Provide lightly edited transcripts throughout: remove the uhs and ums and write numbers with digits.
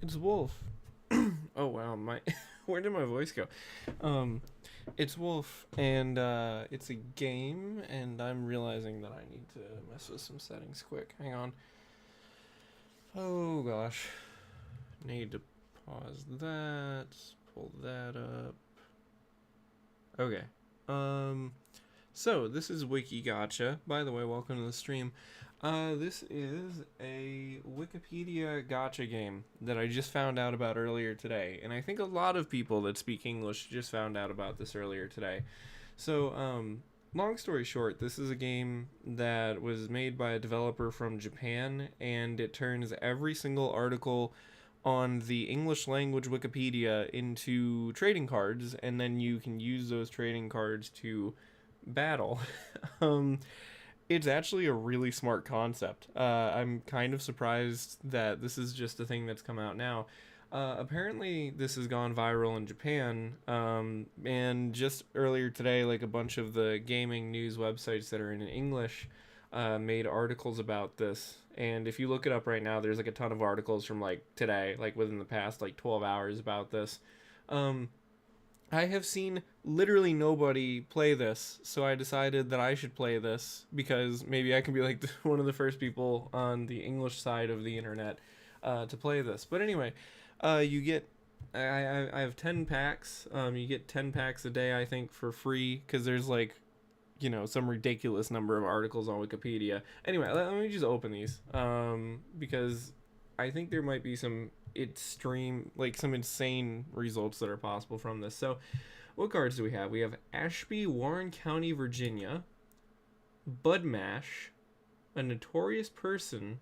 It's Wolf. Oh wow, my where did my voice go? Um, it's Wolf, and it's a game, and I'm realizing that I need to mess with some settings quick. Hang on. Oh gosh, need to pause that. Pull that up. Okay. Um, so this is WikiGacha. By the way, welcome to the stream. This is a Wikipedia gotcha game that I just found out about earlier today, and I think a lot of people that speak English just found out about this earlier today. So, long story short, this is a game that was made by a developer from Japan, and it turns every single article on the English language Wikipedia into trading cards, and then you can use those trading cards to battle. um, it's actually a really smart concept. I'm kind of surprised that this is just a thing that's come out now. Apparently, this has gone viral in Japan, and just earlier today, like a bunch of the gaming news websites that are in English made articles about this. And if you look it up right now, there's like a ton of articles from like today, like within the past like 12 hours about this. Um, I have seen literally nobody play this, so I decided that I should play this because maybe I can be like one of the first people on the English side of the internet to play this. But anyway, you get I have 10 packs. You get 10 packs a day, I think, for free because there's like some ridiculous number of articles on Wikipedia. Anyway, let me just open these because I think there might be some some insane results that are possible from this. So, what cards do we have? We have Ashby, Warren County, Virginia, Budmash, a notorious person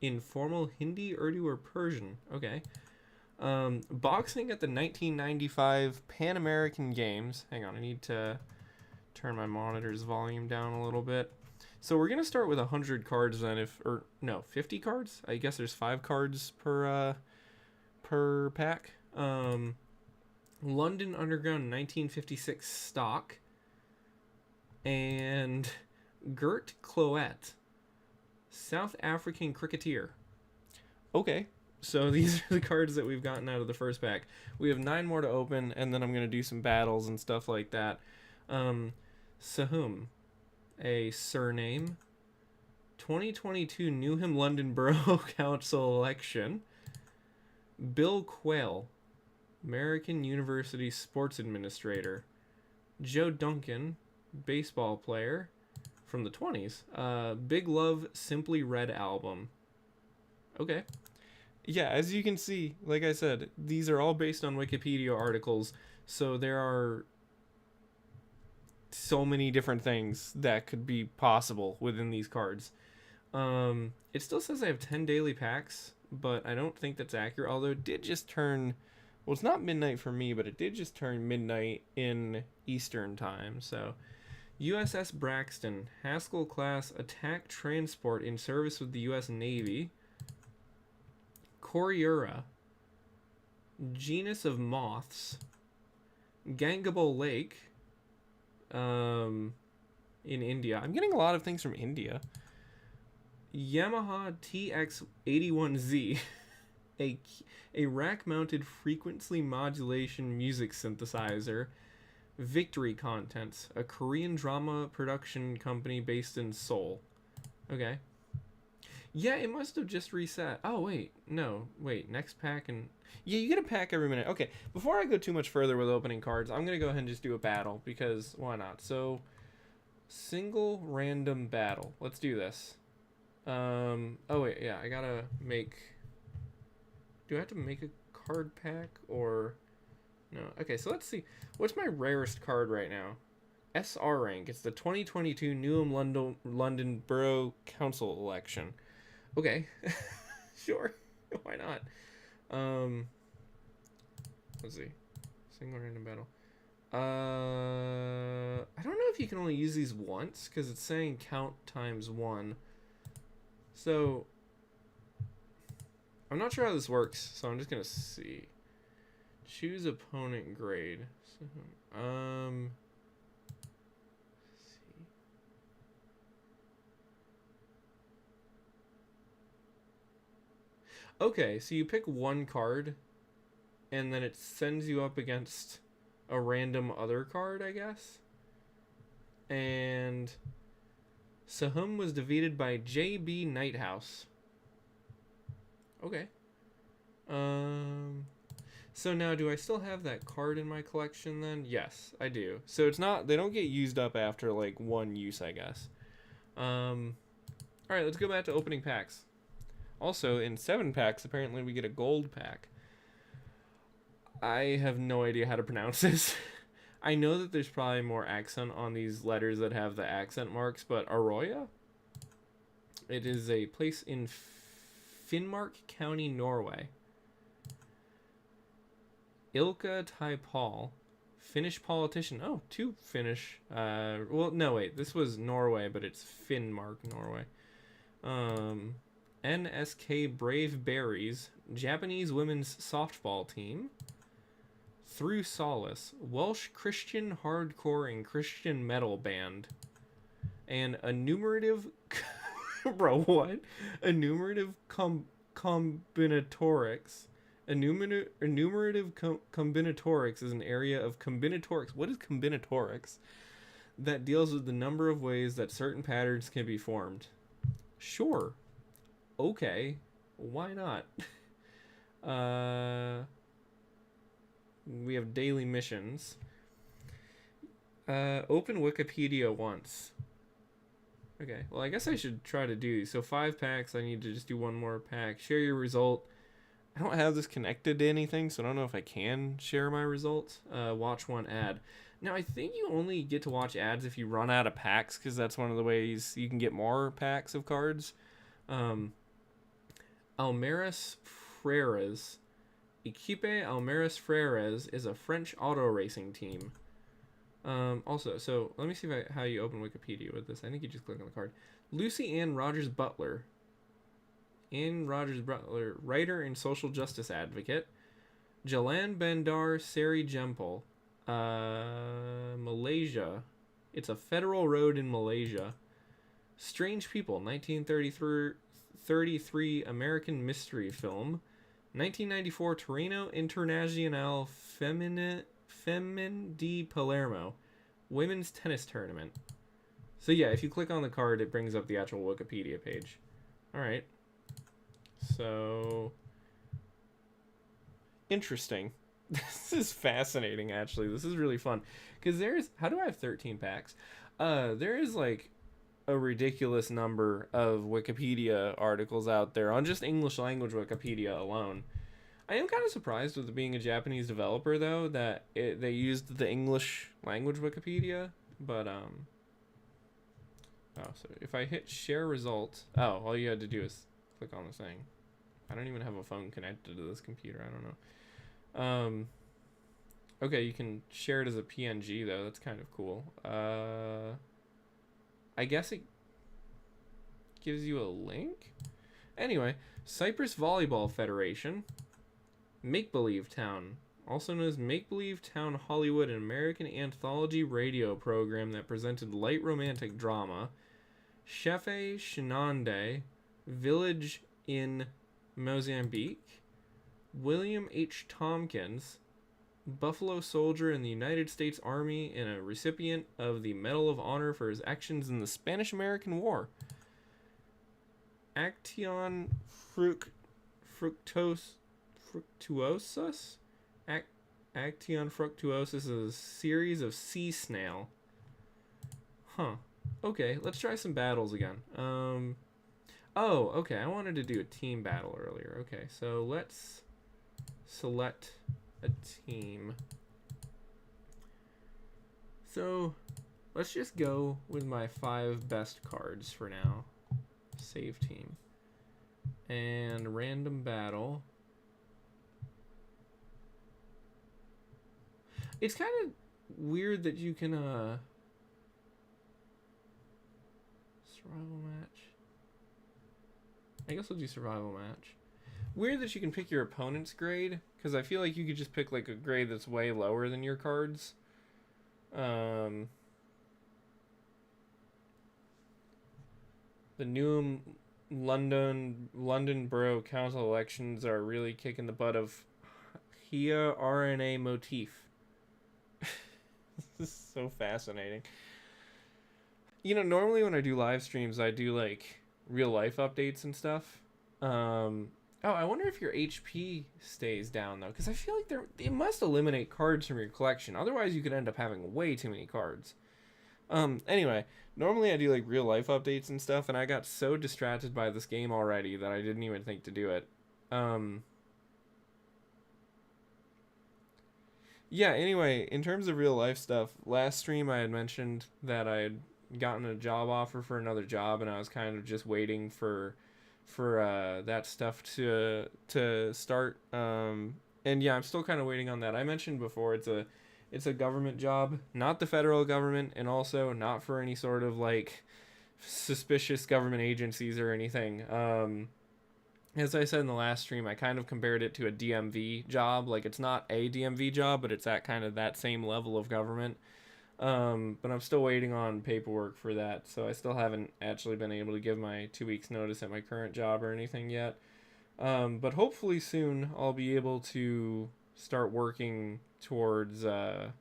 in formal Hindi, Urdu, or Persian. Okay. Boxing at the 1995 Pan American Games. Hang on, I need to turn my monitor's volume down a little bit. So we're gonna start with 100 cards then, 50 cards. I guess there's 5 cards per pack. London Underground 1956 stock, and Gert Cloet, South African cricketer. Okay, so these are the cards that we've gotten out of the first pack. We have 9 more to open, and then I'm gonna do some battles and stuff like that. Sahum, a surname. 2022 Newham London Borough Council election. Bill Quayle, American University sports administrator. Joe Duncan, baseball player from the 20s. Big Love Simply Red album. Okay. Yeah, as you can see, like I said, these are all based on Wikipedia articles, so there are so many different things that could be possible within these cards. It still says I have 10 daily packs, but I don't think that's accurate. Although it did just turn, well, it's not midnight for me, but it did just turn midnight in Eastern time. So, USS Braxton, Haskell class attack transport in service with the U.S. Navy. Coriura, genus of moths. Gangable Lake, in India. I'm getting a lot of things from India. Yamaha TX81Z, a rack-mounted frequency modulation music synthesizer. Victory Contents, a Korean drama production company based in Seoul. Okay. Yeah, it must have just reset. Oh, wait. No. Wait, next pack and... Yeah, you get a pack every minute. Okay, before I go too much further with opening cards, I'm going to go ahead and just do a battle, because why not? So, single random battle. Let's do this. Oh, wait, yeah, I gotta make... Do I have to make a card pack, or... No. Okay, so let's see. What's my rarest card right now? SR rank. It's the 2022 Newham London Borough Council election. Okay. Sure. Why not? Let's see. Single random battle. I don't know if you can only use these once, because it's saying count times 1. So, I'm not sure how this works, so I'm just gonna see. Choose opponent grade. So, see. Okay, so you pick one card, and then it sends you up against a random other card, I guess. And Sahum was defeated by J.B. Nighthouse. Okay. So now, do I still have that card in my collection then? Yes, I do. So it's not, they don't get used up after like one use, I guess. Alright, let's go back to opening packs. Also, in 7 packs, apparently we get a gold pack. I have no idea how to pronounce this. I know that there's probably more accent on these letters that have the accent marks, but Arroya? It is a place in Finnmark County, Norway. Ilka Taipal, Finnish politician. Oh, 2 Finnish. Well, no, wait. This was Norway, but it's Finnmark, Norway. NSK Brave Berries, Japanese women's softball team. Through Solace, Welsh Christian hardcore and Christian metal band. And enumerative... Bro, what? Enumerative combinatorics. Enumerative combinatorics is an area of combinatorics. What is combinatorics? That deals with the number of ways that certain patterns can be formed. Sure. Okay. Why not? We have daily missions. Open Wikipedia once. Okay, well, I guess I should try to do these. So 5 packs, I need to just do 1 more pack. Share your result. I don't have this connected to anything, so I don't know if I can share my results. Watch 1 ad. Now, I think you only get to watch ads if you run out of packs, because that's one of the ways you can get more packs of cards. Almeris Freres. Equipe Almeris Freres is a French auto racing team. Also, so let me see how you open Wikipedia with this. I think you just click on the card. Lucy Ann Rogers Butler. Ann Rogers Butler, writer and social justice advocate. Jalan Bandar Seri Jempol. Malaysia. It's a federal road in Malaysia. Strange People, 1933 American mystery film. 1994 Torino Internazionale Femin di Palermo women's tennis tournament. So yeah, if you click on the card, it brings up the actual Wikipedia page. Alright. So... interesting. This is fascinating, actually. This is really fun. Because there's... how do I have 13 packs? There is, like, a ridiculous number of Wikipedia articles out there on just English language Wikipedia alone. I am kind of surprised with it being a Japanese developer, though, that they used the English language Wikipedia, but, oh, so if I hit share results, oh, all you had to do is click on the thing. I don't even have a phone connected to this computer, I don't know. Okay, you can share it as a PNG, though, that's kind of cool. I guess it gives you a link? Anyway, Cyprus Volleyball Federation, Make Believe Town, also known as Make Believe Town Hollywood, an American anthology radio program that presented light romantic drama. Chefe Shinande, village in Mozambique. William H. Tompkins, Buffalo soldier in the United States Army and a recipient of the Medal of Honor for his actions in the Spanish-American War. Action Fructuosus? Action Fructuosus is a series of sea snail. Huh. Okay, let's try some battles again. Oh, okay, I wanted to do a team battle earlier. Okay, so let's select a team. So, let's just go with my 5 best cards for now. Save team. And random battle. It's kind of weird that you can, survival match. I guess we'll do survival match. Weird that you can pick your opponent's grade, because I feel like you could just pick, like, a grade that's way lower than your cards. The London Borough Council elections are really kicking the butt of HIA RNA motif. This is so fascinating. Normally when I do live streams, I do like real life updates and stuff. Oh, I wonder if your HP stays down though, because I feel like they must eliminate cards from your collection. Otherwise, you could end up having way too many cards. Anyway, normally I do like real life updates and stuff, and I got so distracted by this game already that I didn't even think to do it. Yeah, anyway, in terms of real life stuff, last stream I had mentioned that I had gotten a job offer for another job, and I was kind of just waiting for that stuff to start. And yeah, I'm still kind of waiting on that. I mentioned before it's a government job, not the federal government, and also not for any sort of like suspicious government agencies or anything. As I said in the last stream, I kind of compared it to a DMV job. Like, it's not a DMV job, but it's at kind of that same level of government. But I'm still waiting on paperwork for that, so I still haven't actually been able to give my 2 weeks notice at my current job or anything yet. But hopefully soon I'll be able to start working towards like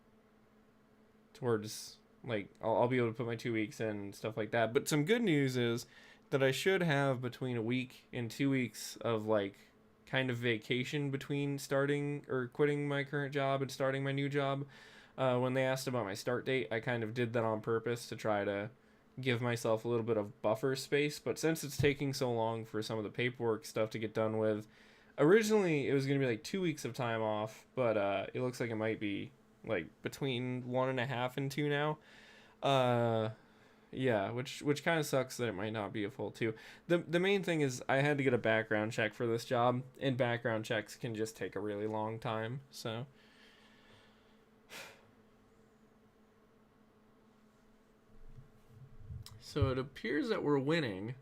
I'll be able to put my 2 weeks in and stuff like that. But some good news is that I should have between a week and 2 weeks of like kind of vacation between starting or quitting my current job and starting my new job. When they asked about my start date, I kind of did that on purpose to try to give myself a little bit of buffer space. But since it's taking so long for some of the paperwork stuff to get done with, originally it was going to be like 2 weeks of time off, but it looks like it might be like between 1.5 and 2 now. Yeah, which kind of sucks that it might not be a full 2. The main thing is I had to get a background check for this job, and background checks can just take a really long time, so it appears that we're winning.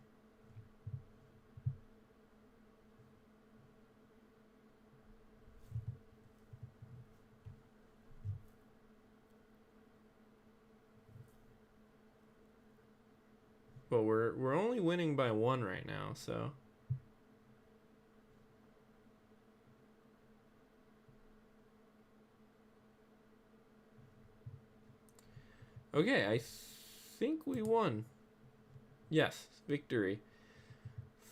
But we're only winning by 1 right now, so okay, I think we won. Yes, victory.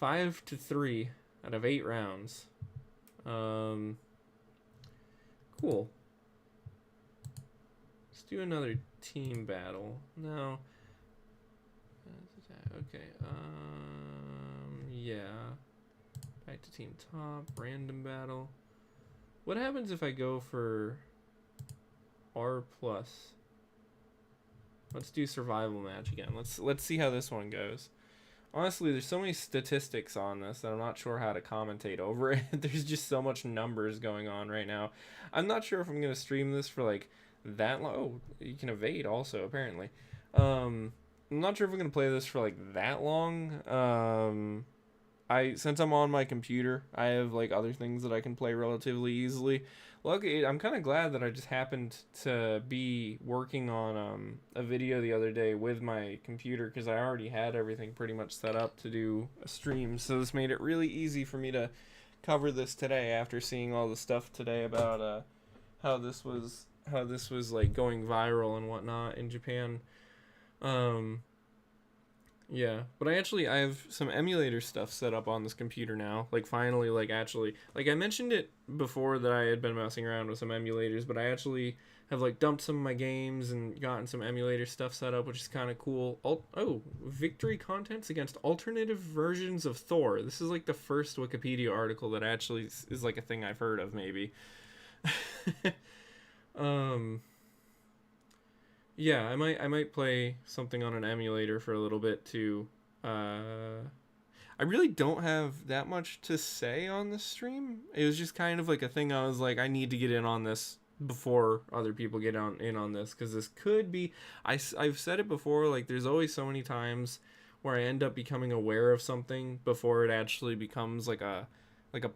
5-3 out of 8 rounds. Cool. Let's do another team battle. No. Okay. Yeah. Back to team top. Random battle. What happens if I go for R+? Let's do survival match again. Let's see how this one goes. Honestly, there's so many statistics on this that I'm not sure how to commentate over it. There's just so much numbers going on right now. I'm not sure if I'm going to stream this for like that long. Oh, you can evade also, apparently. I'm not sure if I'm going to play this for like that long. Since I'm on my computer, I have like other things that I can play relatively easily. Luckily, I'm kind of glad that I just happened to be working on a video the other day with my computer, because I already had everything pretty much set up to do a stream. So this made it really easy for me to cover this today after seeing all the stuff today about how this was like going viral and whatnot in Japan. Yeah, but I have some emulator stuff set up on this computer now. Like, finally, like, actually, like, I mentioned it before that I had been messing around with some emulators, but I actually have, like, dumped some of my games and gotten some emulator stuff set up, which is kind of cool. Victory contents against alternative versions of Thor. This is, like, the first Wikipedia article that actually is like, a thing I've heard of, maybe. Yeah, I might play something on an emulator for a little bit too. I really don't have that much to say on this stream. It was just kind of like a thing I was like, I need to get in on this before other people get in on this, because this could be, I've said it before, like, there's always so many times where I end up becoming aware of something before it actually becomes like a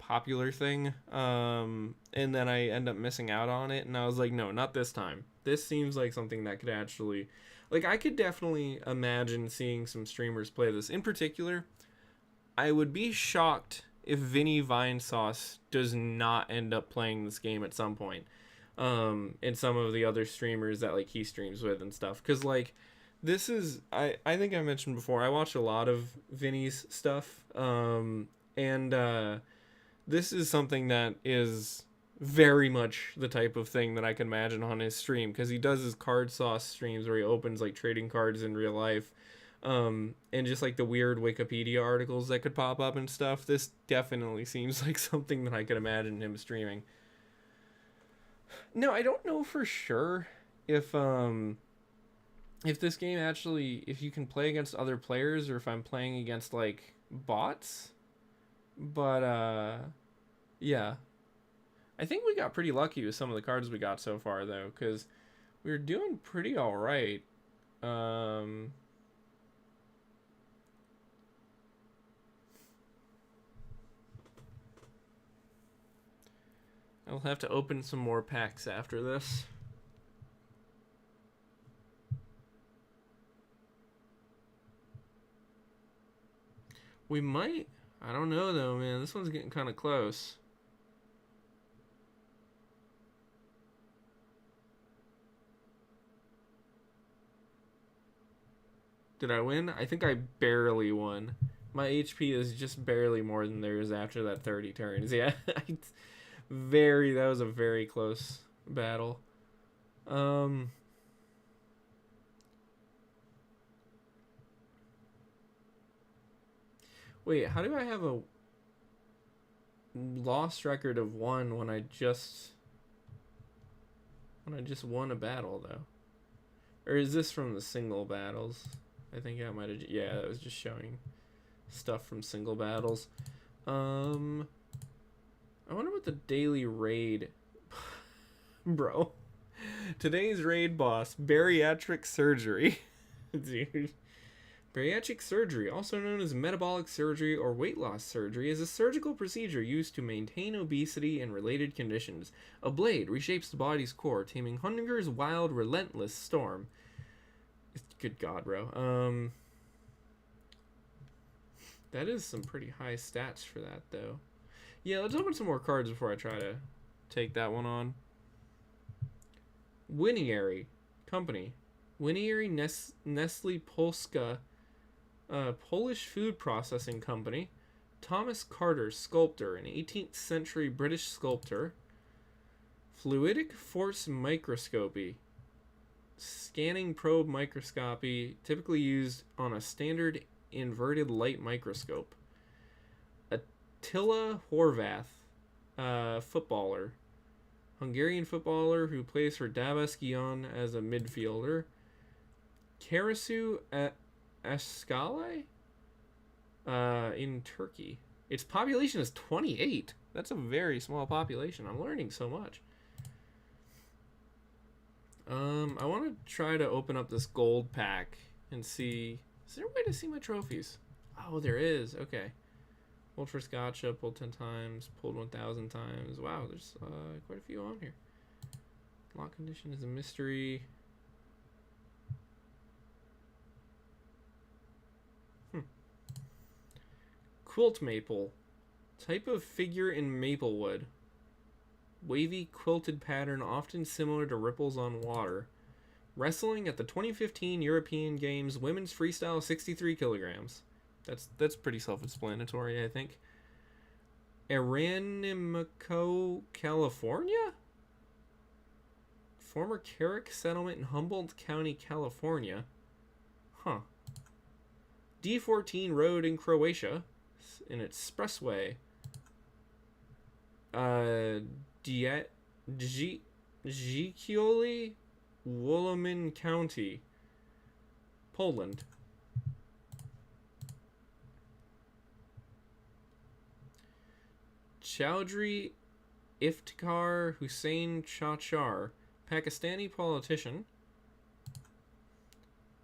popular thing, and then I end up missing out on it, and I was like, no, not this time. This seems like something that could actually, like, I could definitely imagine seeing some streamers play this. In particular, I would be shocked if Vinny Vinesauce does not end up playing this game at some point. And some of the other streamers that like he streams with and stuff. Because like this is I think I mentioned before, I watch a lot of Vinny's stuff. And this is something that is very much the type of thing that I can imagine on his stream, because he does his card sauce streams where he opens like trading cards in real life, and just like the weird Wikipedia articles that could pop up and stuff. This definitely seems like something that I could imagine him streaming. No, I don't know for sure if this game actually, if you can play against other players or if I'm playing against like bots. But yeah. I think we got pretty lucky with some of the cards we got so far though, cuz we were doing pretty all right. I'll have to open some more packs after this. We might. I don't know though, man. This one's getting kind of close. Did I win? I think I barely won. My HP is just barely more than theirs after that 30 turns. Yeah. That was a very close battle. Wait, how do I have a lost record of 1 when I just won a battle though? Or is this from the single battles? I think I might have, yeah, that was just showing stuff from single battles. I wonder what the daily raid bro. Today's raid boss, bariatric surgery. Dude. Bariatric surgery, also known as metabolic surgery or weight loss surgery, is a surgical procedure used to maintain obesity and related conditions. A blade reshapes the body's core, taming hunger's wild, relentless storm. Good God, bro. That is some pretty high stats for that, though. Yeah, let's open some more cards before I try to take that one on. Winiary Company. Winiary Nestle Polska, Polish food processing company. Thomas Carter, sculptor, an 18th century British sculptor. Fluidic force microscopy. Scanning probe microscopy, typically used on a standard inverted light microscope. Attila Horvath, footballer. Hungarian footballer who plays for Dabaskion as a midfielder. Karasu Askale in Turkey. Its population is 28. That's a very small population. I'm learning so much. I want to try to open up this gold pack and see. Is there a way to see my trophies? Oh, there is. Okay. Pulled first gotcha, pulled 10 times, pulled 1,000 times. Wow, there's quite a few on here. Lock condition is a mystery. Quilt maple. Type of figure in maplewood. Wavy quilted pattern often similar to ripples on water. Wrestling at the 2015 European Games Women's Freestyle 63 kilograms. That's pretty self-explanatory, I think. Aranimico, California? Former Carrick settlement in Humboldt County, California. Huh. D14 road in Croatia. An expressway. Dziecioli, Wolomin County, Poland. Chowdhury Iftikhar Hussain Chachar, Pakistani politician.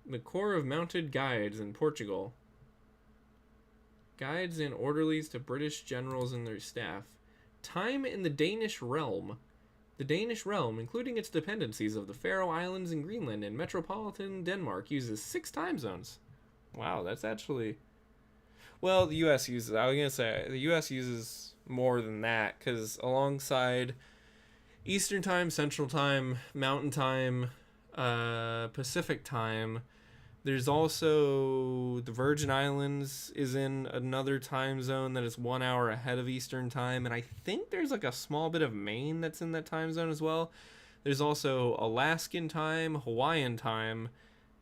The Corps of Mounted Guides in Portugal. Guides and orderlies to British generals and their staff. Time in the Danish realm. The Danish realm, including its dependencies of the Faroe Islands and Greenland and metropolitan Denmark, uses 6 time zones. Wow, that's actually... Well, the U.S. uses. I was gonna say the U.S. uses more than that because alongside Eastern Time, Central Time, Mountain Time, Pacific Time, there's also the Virgin Islands is in another time zone that is 1 hour ahead of Eastern Time, and I think there's like a small bit of Maine that's in that time zone as well. There's also Alaskan time, Hawaiian time,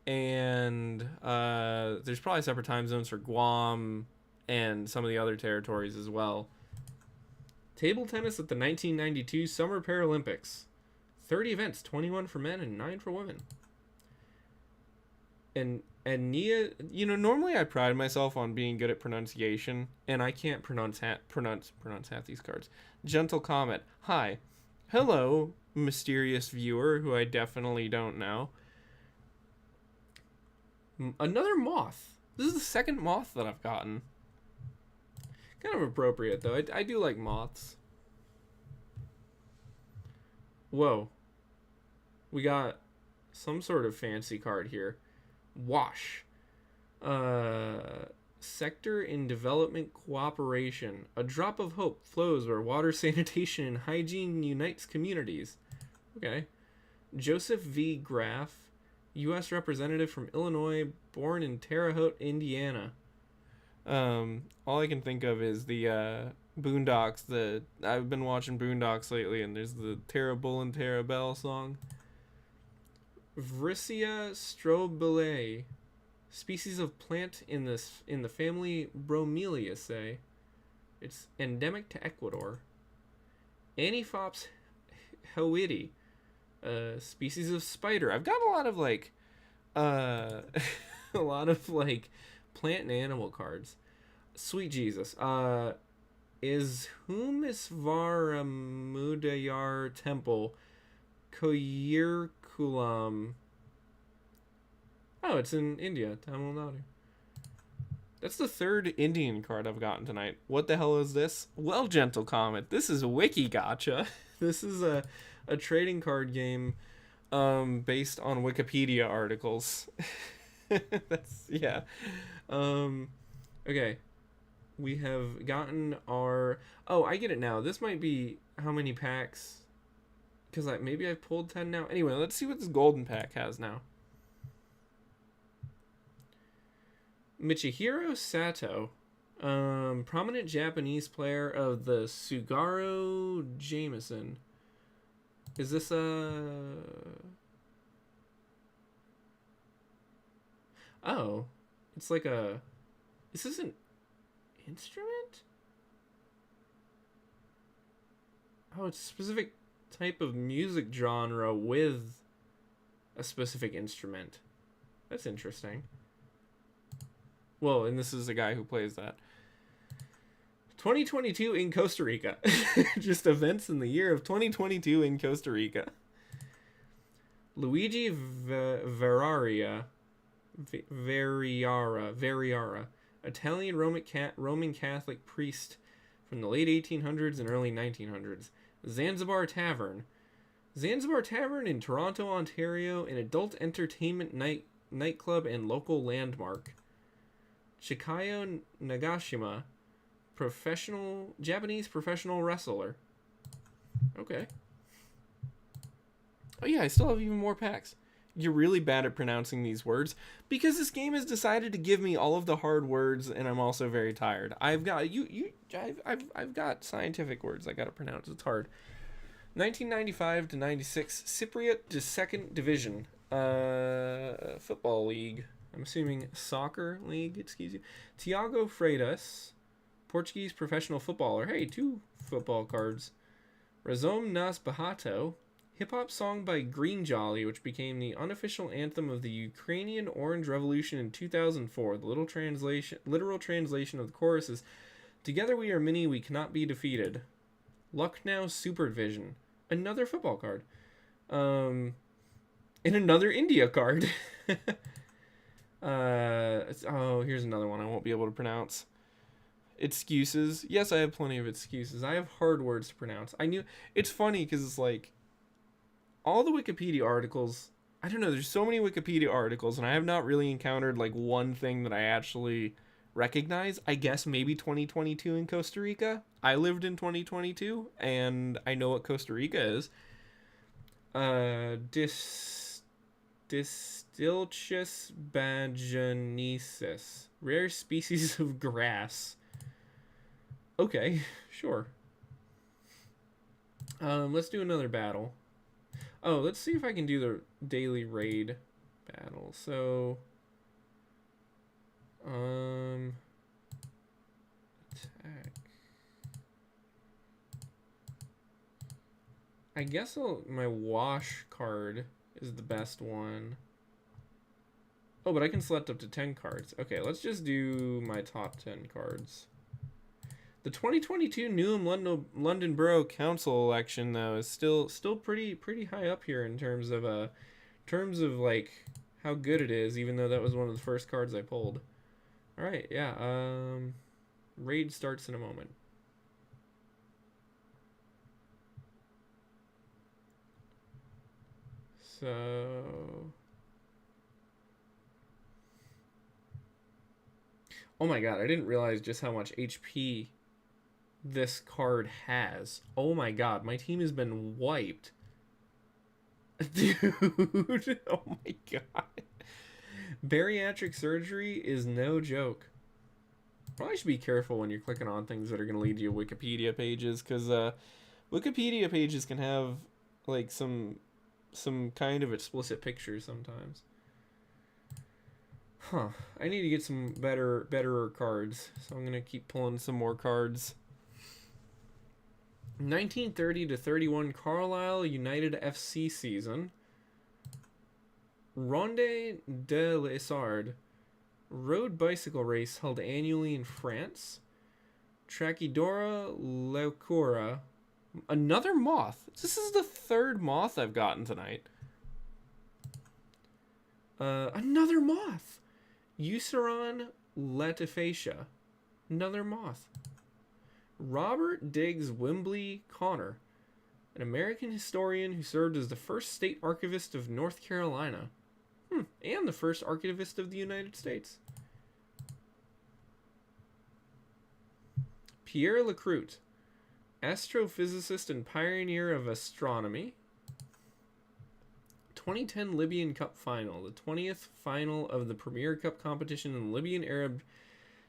and there's probably separate time zones for Guam and some of the other territories as well. Table tennis at the 1992 Summer Paralympics. 30 events, 21 for men and 9 for women. And Nia, normally I pride myself on being good at pronunciation, and I can't pronounce half these cards. Gentle comment. Hi. Hello, mysterious viewer who I definitely don't know. Another moth. This is the second moth that I've gotten. Kind of appropriate, though. I do like moths. Whoa. We got some sort of fancy card here. WASH. Sector in Development Cooperation. A drop of hope flows where water, sanitation, and hygiene unites communities. Okay. Joseph V. Graff, U.S. Representative from Illinois, born in Terre Haute, Indiana. All I can think of is the Boondocks. I've been watching Boondocks lately, and there's the Tara Bull and Tara Bell song. Vrisia strobile, species of plant in the family Bromeliaceae. It's endemic to Ecuador. Aniphops howidi, species of spider. I've got a lot of a lot of plant and animal cards. Sweet Jesus. Is Humisvaramudayar Temple Koyirkulam. Oh, it's in India, Tamil Nadu. That's the third Indian card I've gotten tonight. What the hell is this? Well, gentle comet, this is WikiGacha. This is a trading card game based on Wikipedia articles. Yeah. Okay. We have gotten our... Oh, I get it now. This might be how many packs... Because maybe I've pulled 10 now. Anyway, let's see what this golden pack has now. Michihiro Sato. Prominent Japanese player of the Sugaro Jameson. Is this a... Oh. It's like a... Is this an instrument? Oh, it's a specific type of music genre with a specific instrument. That's interesting. Well, and this is a guy who plays that. 2022 in Costa Rica. Just events in the year of 2022 in Costa Rica. Luigi Verriara, Italian Roman Catholic priest from the late 1800s and early 1900s. Zanzibar Tavern in Toronto, Ontario, an adult entertainment nightclub and local landmark. Chikayo Nagashima, Japanese professional wrestler. Okay. Oh yeah, I still have even more packs. You're really bad at pronouncing these words because this game has decided to give me all of the hard words, and I'm also very tired. I've got I've got scientific words I gotta pronounce. It's hard. 1995 to 96, Cypriot to Second Division, football league. I'm assuming soccer league. Excuse you. Tiago Freitas, Portuguese professional footballer. Hey, 2 football cards. Razom Nas Bahato. Hip-hop song by Green Jolly, which became the unofficial anthem of the Ukrainian Orange Revolution in 2004. The literal translation of the chorus is, "Together we are many, we cannot be defeated." Lucknow Super Division. Another football card. And another India card. Here's another one I won't be able to pronounce. Excuses. Yes, I have plenty of excuses. I have hard words to pronounce. It's funny because it's like, all the Wikipedia articles, I don't know, there's so many Wikipedia articles, and I have not really encountered one thing that I actually recognize. I guess maybe 2022 in Costa Rica. I lived in 2022, and I know what Costa Rica is. Distilchus bajanesis. Rare species of grass. Okay, sure. Let's do another battle. Oh, let's see if I can do the daily raid battle. So, attack. I guess my wash card is the best one. Oh, but I can select up to 10 cards. Okay, let's just do my top 10 cards. The 2022 Newham London Borough Council election, though, is still pretty high up here in terms of like how good it is, even though that was one of the first cards I pulled. All right, yeah. Raid starts in a moment. So, oh my god, I didn't realize just how much HP this card has. Oh my god, my team has been wiped. Dude, oh my god. Bariatric surgery is no joke. Probably should be careful when you're clicking on things that are going to lead you to Wikipedia pages, because Wikipedia pages can have like some kind of explicit pictures sometimes. Huh. I need to get some betterer cards, so I'm going to keep pulling some more cards. 1930 to 31 Carlisle United FC season. Ronde de l'Essard, road bicycle race held annually in France. Trachidora leucura, another moth. This is the third moth I've gotten tonight. Another moth. Euceron latifacia, another moth. Robert Diggs Wimbley Connor, an American historian who served as the first state archivist of North Carolina. And the first archivist of the United States. Pierre Lacroute, astrophysicist and pioneer of astronomy. 2010 Libyan Cup final, the 20th final of the Premier Cup competition in the Libyan Arab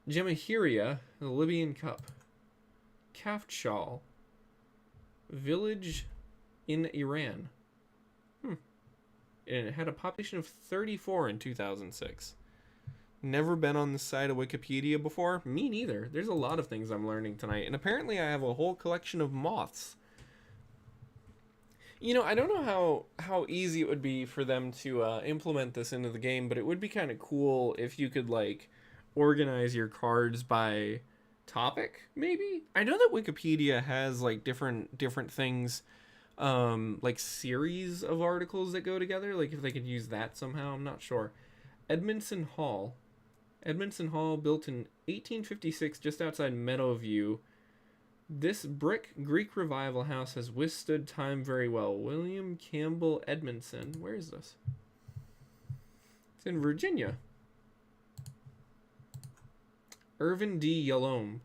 Jamahiriya, the Libyan Cup. Kafchal, village in Iran. And it had a population of 34 in 2006. Never been on this side of Wikipedia before. Me neither. There's a lot of things I'm learning tonight. And apparently I have a whole collection of moths. You know, I don't know how easy it would be for them to implement this into the game, but it would be kind of cool if you could, like, organize your cards by topic, maybe? I know that Wikipedia has, like, different things, like series of articles that go together. Like if they could use that somehow, I'm not sure. Edmondson Hall, built in 1856 just outside Meadowview. This brick Greek revival house has withstood time very well. William Campbell Edmondson. Where is this? It's in Virginia. Irvin D. Yalom,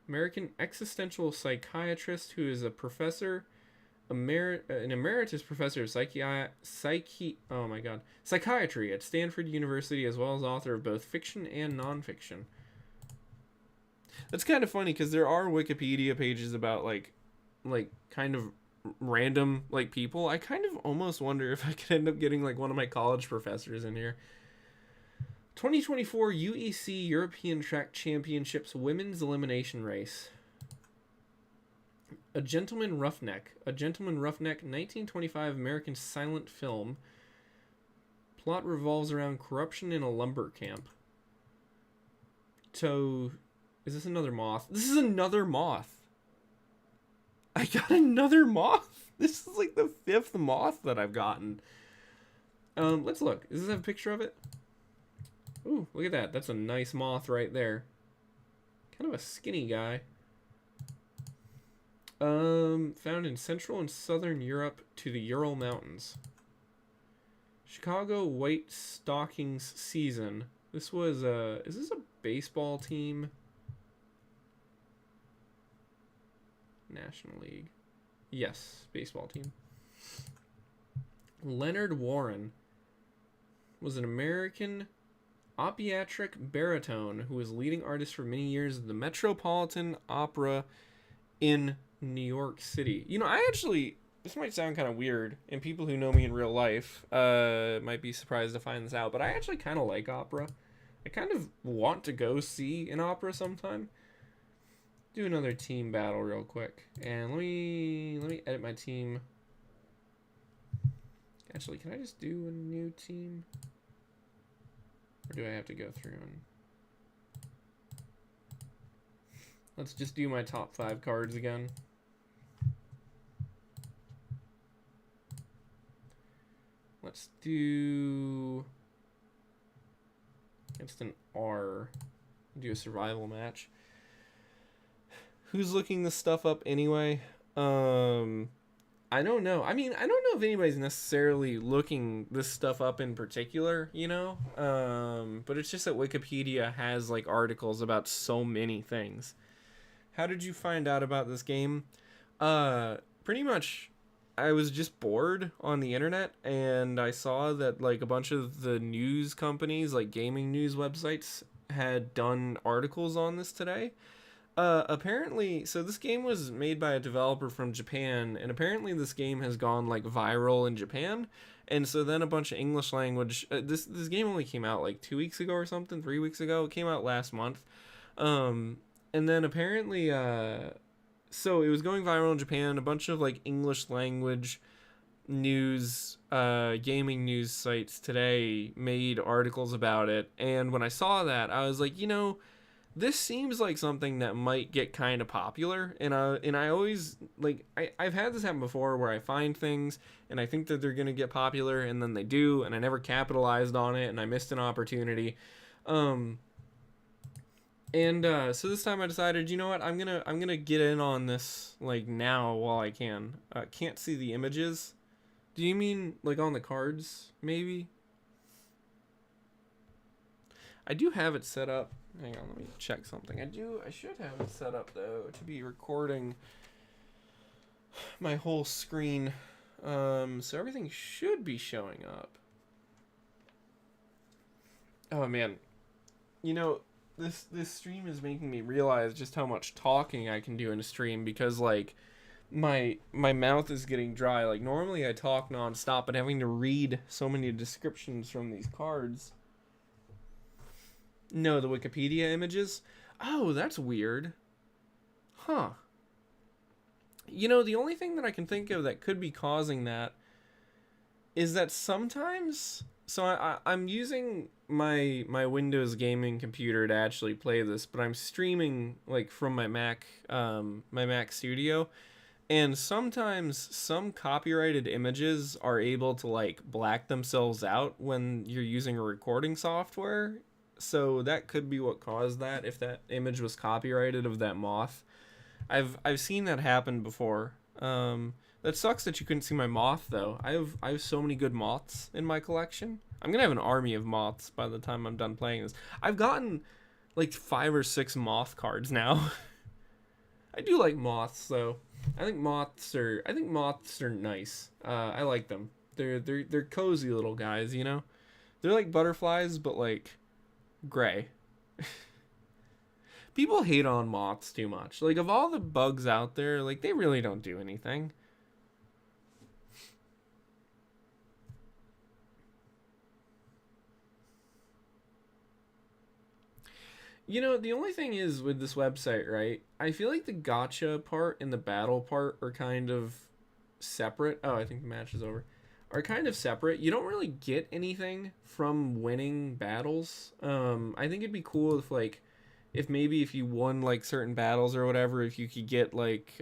American existential psychiatrist who is a professor, an emeritus professor of psychiatry at Stanford University, as well as author of both fiction and nonfiction. That's kind of funny because there are Wikipedia pages about like kind of random like people. I kind of almost wonder if I could end up getting like one of my college professors in here. 2024 UEC European Track Championships Women's Elimination Race. A Gentleman Roughneck, 1925 American silent film. Plot revolves around corruption in a lumber camp. So, is this another moth? This is another moth. I got another moth. This is like the 5th moth that I've gotten. Let's look. Does this have a picture of it? Ooh, look at that. That's a nice moth right there. Kind of a skinny guy. Found in Central and Southern Europe to the Ural Mountains. Chicago White Stockings season. This was is this a baseball team? National League. Yes, baseball team. Leonard Warren was an American operatic baritone who was leading artist for many years at the Metropolitan Opera in New York City. You know, I actually, this might sound kind of weird, and people who know me in real life might be surprised to find this out, but I actually kind of like opera. I kind of want to go see an opera sometime. Do another team battle real quick, and let me edit my team. Actually, can I just do a new team? Or do I have to go through and... Let's just do my top 5 cards again. Let's do... Against an R. Do a survival match. Who's looking this stuff up anyway? I don't know. I mean, I don't know if anybody's necessarily looking this stuff up in particular, you know? But it's just that Wikipedia has, like, articles about so many things. How did you find out about this game? Pretty much, I was just bored on the internet, and I saw that, like, a bunch of the news companies, like gaming news websites, had done articles on this today. Apparently, so this game was made by a developer from Japan, and apparently this game has gone, like, viral in Japan, and so then a bunch of English language, this game only came out, like, 2 weeks ago or something, 3 weeks ago, it came out last month, and then apparently, so it was going viral in Japan, a bunch of, like, English language news, gaming news sites today made articles about it, and when I saw that, I was like, you know, this seems like something that might get kind of popular, and I always, like, I've had this happen before where I find things and I think that they're gonna get popular, and then they do, and I never capitalized on it, and I missed an opportunity. So this time I decided, you know what, I'm gonna get in on this, like, now while I can. Can't see the images. Do you mean like on the cards, maybe? I do have it set up. Hang on, let me check something. I should have it set up, though, to be recording my whole screen. So everything should be showing up. Oh, man. You know, this stream is making me realize just how much talking I can do in a stream, because, like, my mouth is getting dry. Like, normally I talk nonstop, but having to read so many descriptions from these cards... No, the Wikipedia images? Oh, that's weird. Huh. You know, the only thing that I can think of that could be causing that is that sometimes... So I'm using my Windows gaming computer to actually play this, but I'm streaming, like, from my Mac Studio, and sometimes some copyrighted images are able to, like, black themselves out when you're using a recording software. So that could be what caused that, if that image was copyrighted of that moth. I've seen that happen before. That sucks that you couldn't see my moth, though. I have so many good moths in my collection. I'm gonna have an army of moths by the time I'm done playing this. I've gotten like 5 or 6 moth cards now. I do like moths, though. I think moths are nice. I like them. They're cozy little guys, you know. They're like butterflies, but like gray. People hate on moths too much. Like, of all the bugs out there, like, they really don't do anything. You know, the only thing is with this website, right? I feel like the gacha part and the battle part are kind of separate. Oh, I think the match is over. Are kind of separate. You don't really get anything from winning battles. I think it'd be cool if, like, if you won, like, certain battles or whatever, if you could get, like,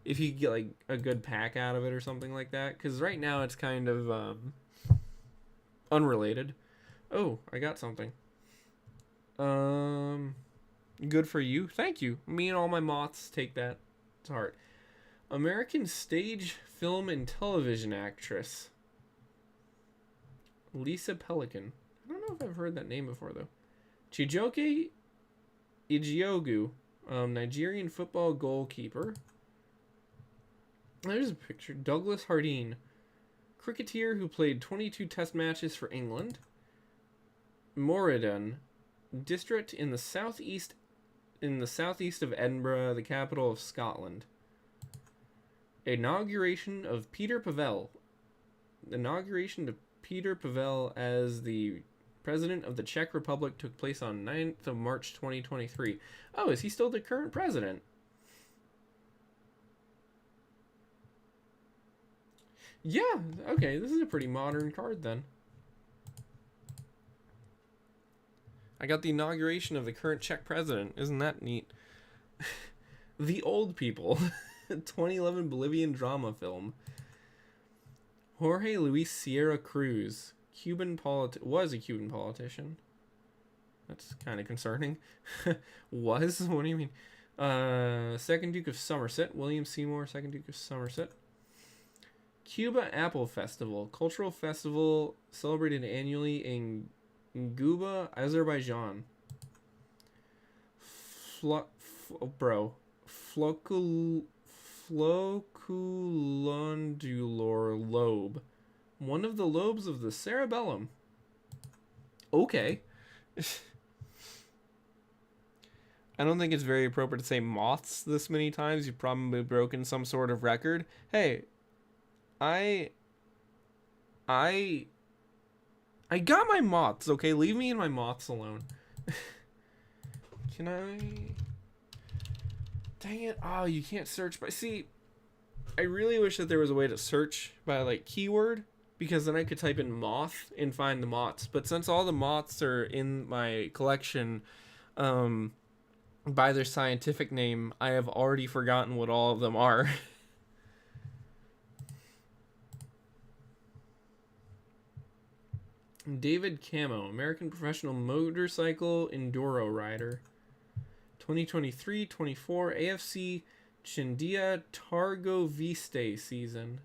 if you could get, like, a good pack out of it or something like that. Because right now it's kind of unrelated. Oh, I got something. Good for you. Thank you. Me and all my moths take that to heart. American stage, film, and television actress Lisa Pelican. I don't know know if I've heard that name before, though. Chijoke Ijiogu, Nigerian football goalkeeper. There's a picture. Douglas Hardine, cricketer who played 22 test matches for England. Moradun, district in the southeast of Edinburgh, the capital of Scotland. Inauguration of Peter Pavel. Inauguration of Peter Pavel as the president of the Czech Republic took place on 9th of March 2023. Oh, is he still the current president? Yeah, okay, this is a pretty modern card then. I got the inauguration of the current Czech president. Isn't that neat? The Old People. 2011 Bolivian drama film. Jorge Luis Sierra Cruz. Was a Cuban politician. That's kind of concerning. Was? What do you mean? Second Duke of Somerset. William Seymour, Second Duke of Somerset. Cuba Apple Festival. Cultural festival celebrated annually in Guba, Azerbaijan. Floculondular lobe. One of the lobes of the cerebellum. Okay. I don't think it's very appropriate to say moths this many times. You've probably broken some sort of record. Hey, I got my moths, okay? Leave me and my moths alone. Can I... Dang it. Oh, you can't search by... See, I really wish that there was a way to search by, like, keyword, because then I could type in moth and find the moths. But since all the moths are in my collection by their scientific name, I have already forgotten what all of them are. David Camo, American professional motorcycle enduro rider. 2023-24 AFC Chindia Targoviste season.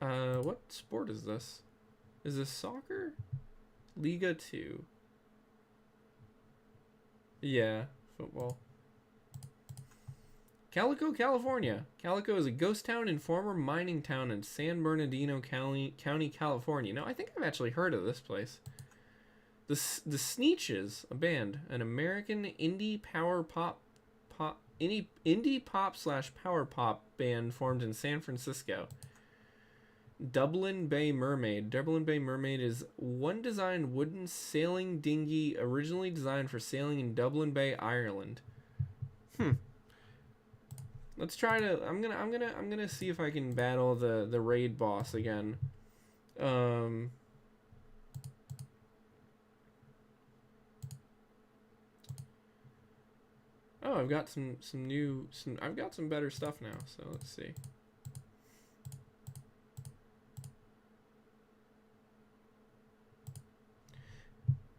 What sport is this? Is this soccer? Liga 2. Yeah, football. Calico, California. Calico is a ghost town and former mining town in San Bernardino County, California. Now, I think I've actually heard of this place. The Sneetches, a band, an American indie pop slash power pop band formed in San Francisco. Dublin Bay Mermaid. Dublin Bay Mermaid is one designed wooden sailing dinghy originally designed for sailing in Dublin Bay, Ireland. Let's try to. I'm gonna see if I can battle the raid boss again. Oh, I've got some I've got some better stuff now. So let's see.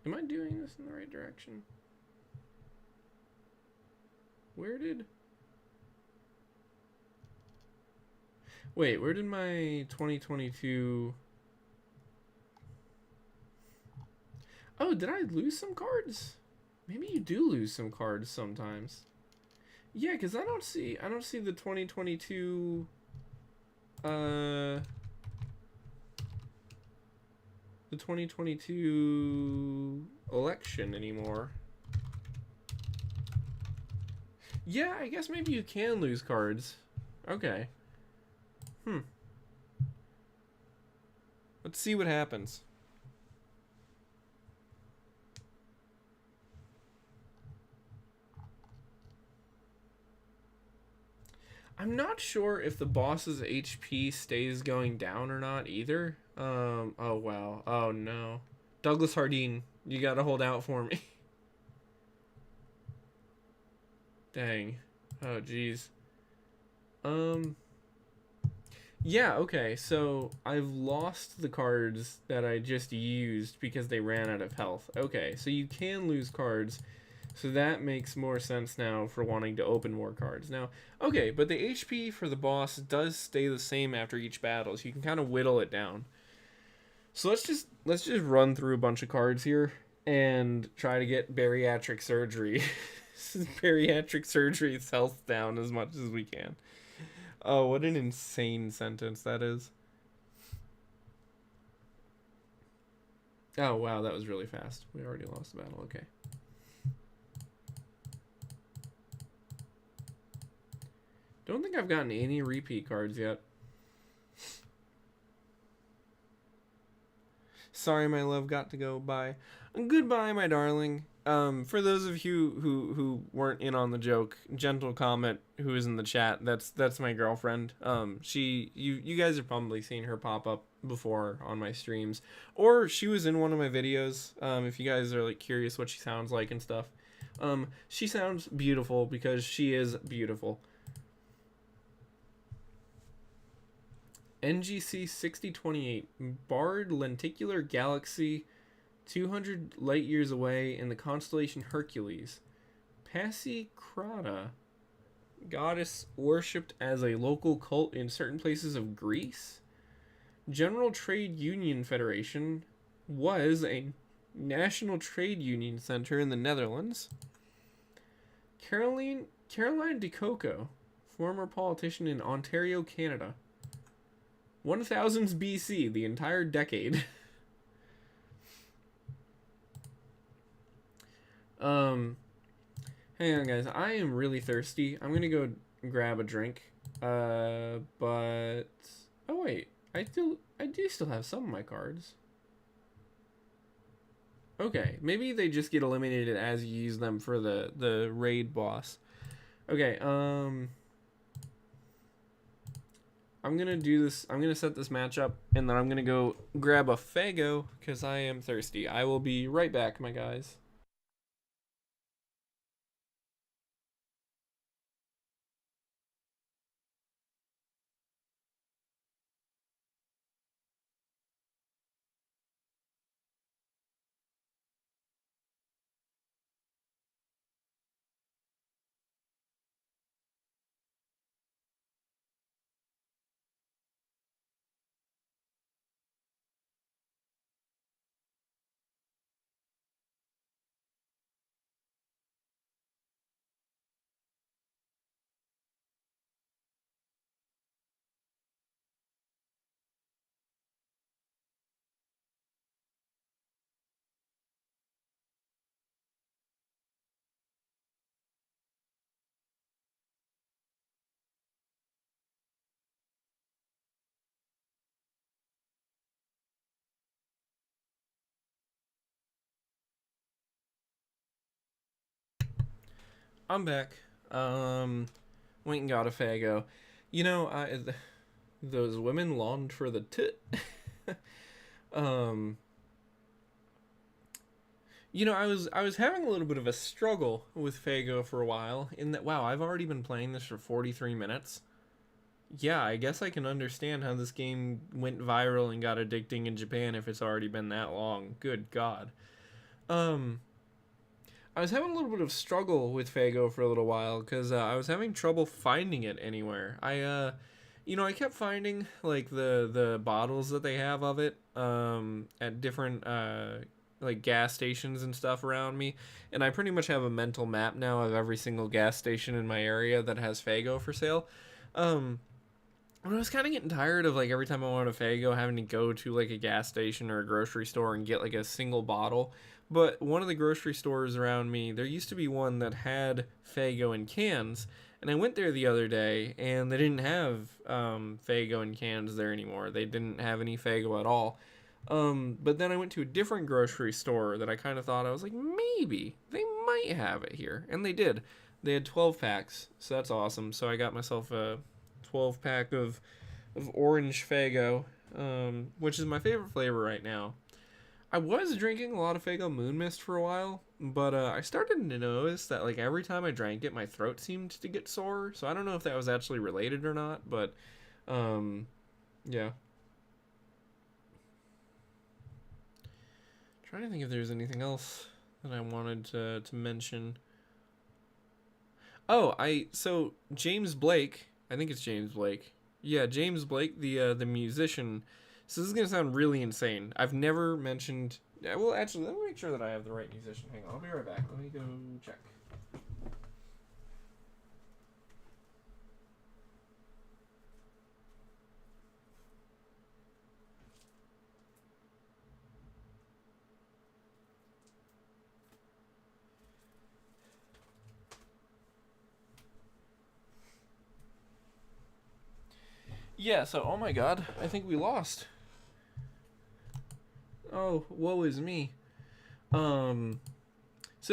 Am I doing this in the right direction? Where did my 2022... Oh, did I lose some cards? Maybe you do lose some cards sometimes. Yeah, because I don't see the 2022 the 2022 election anymore. Yeah, I guess maybe you can lose cards. Okay. Let's see what happens. I'm not sure if the boss's HP stays going down or not either. Oh wow. Oh no. Douglas Hardine, you gotta hold out for me. Dang. Oh jeez. Yeah, okay, so I've lost the cards that I just used because they ran out of health. Okay, so you can lose cards, so that makes more sense now for wanting to open more cards. Now, okay, but the HP for the boss does stay the same after each battle, so you can kind of whittle it down. So let's just run through a bunch of cards here and try to get bariatric surgery. Bariatric surgery's health down as much as we can. Oh, what an insane sentence that is. Oh wow, that was really fast. We already lost the battle. Okay. Don't think I've gotten any repeat cards yet. Sorry, my love got to go. Bye. Goodbye, my darling. For those of you who weren't in on the joke, gentle comment who is in the chat. That's my girlfriend. You guys have probably seen her pop up before on my streams, or she was in one of my videos. If you guys are like curious what she sounds like and stuff, she sounds beautiful because she is beautiful. NGC 6028, barred lenticular galaxy 200 light years away in the constellation Hercules. Pasicrata, goddess worshipped as a local cult in certain places of Greece. General Trade Union Federation was a national trade union center in the Netherlands. Caroline de Coco, former politician in Ontario, Canada. 1000s BC, the entire decade. Hang on, guys. I am really thirsty. I'm gonna go grab a drink. But oh wait, I do still have some of my cards. Okay, maybe they just get eliminated as you use them for the raid boss. Okay, I'm gonna do this. I'm gonna set this match up, and then I'm gonna go grab a Fago because I am thirsty. I will be right back, my guys. I'm back. Went and got a Fago. You know, those women longed for the tit. um, I was having a little bit of a struggle with Fago for a while. In that, wow, I've already been playing this for 43 minutes. Yeah, I guess I can understand how this game went viral and got addicting in Japan if it's already been that long. Good God. Um, I was having a little bit of struggle with Fago for a little while because I was having trouble finding it anywhere. I kept finding like the bottles that they have of it at different like gas stations and stuff around me, and I pretty much have a mental map now of every single gas station in my area that has Fago for sale. Um, I was kind of getting tired of like every time I wanted a Fago having to go to like a gas station or a grocery store and get like a single bottle. But one of the grocery stores around me, there used to be one that had Fago in cans, and I went there the other day and they didn't have Fago in cans there anymore. They didn't have any Fago at all. But then I went to a different grocery store that I kind of thought I was like maybe they might have it here, and they did. They had 12 packs, so that's awesome. So I got myself a 12 pack of orange Fago, which is my favorite flavor right now. I was drinking a lot of Fago Moon Mist for a while, but I started to notice that like every time I drank it, my throat seemed to get sore. So I don't know if that was actually related or not, but yeah. Trying to think if there's anything else that I wanted to mention. Oh, so James Blake, I think it's James Blake. Yeah, James Blake, the musician. So this is gonna sound really insane. I've never mentioned. Well, actually, let me make sure that I have the right musician. Hang on, I'll be right back. Let me go check. Yeah, so, oh my god, I think we lost. Oh, woe is me. So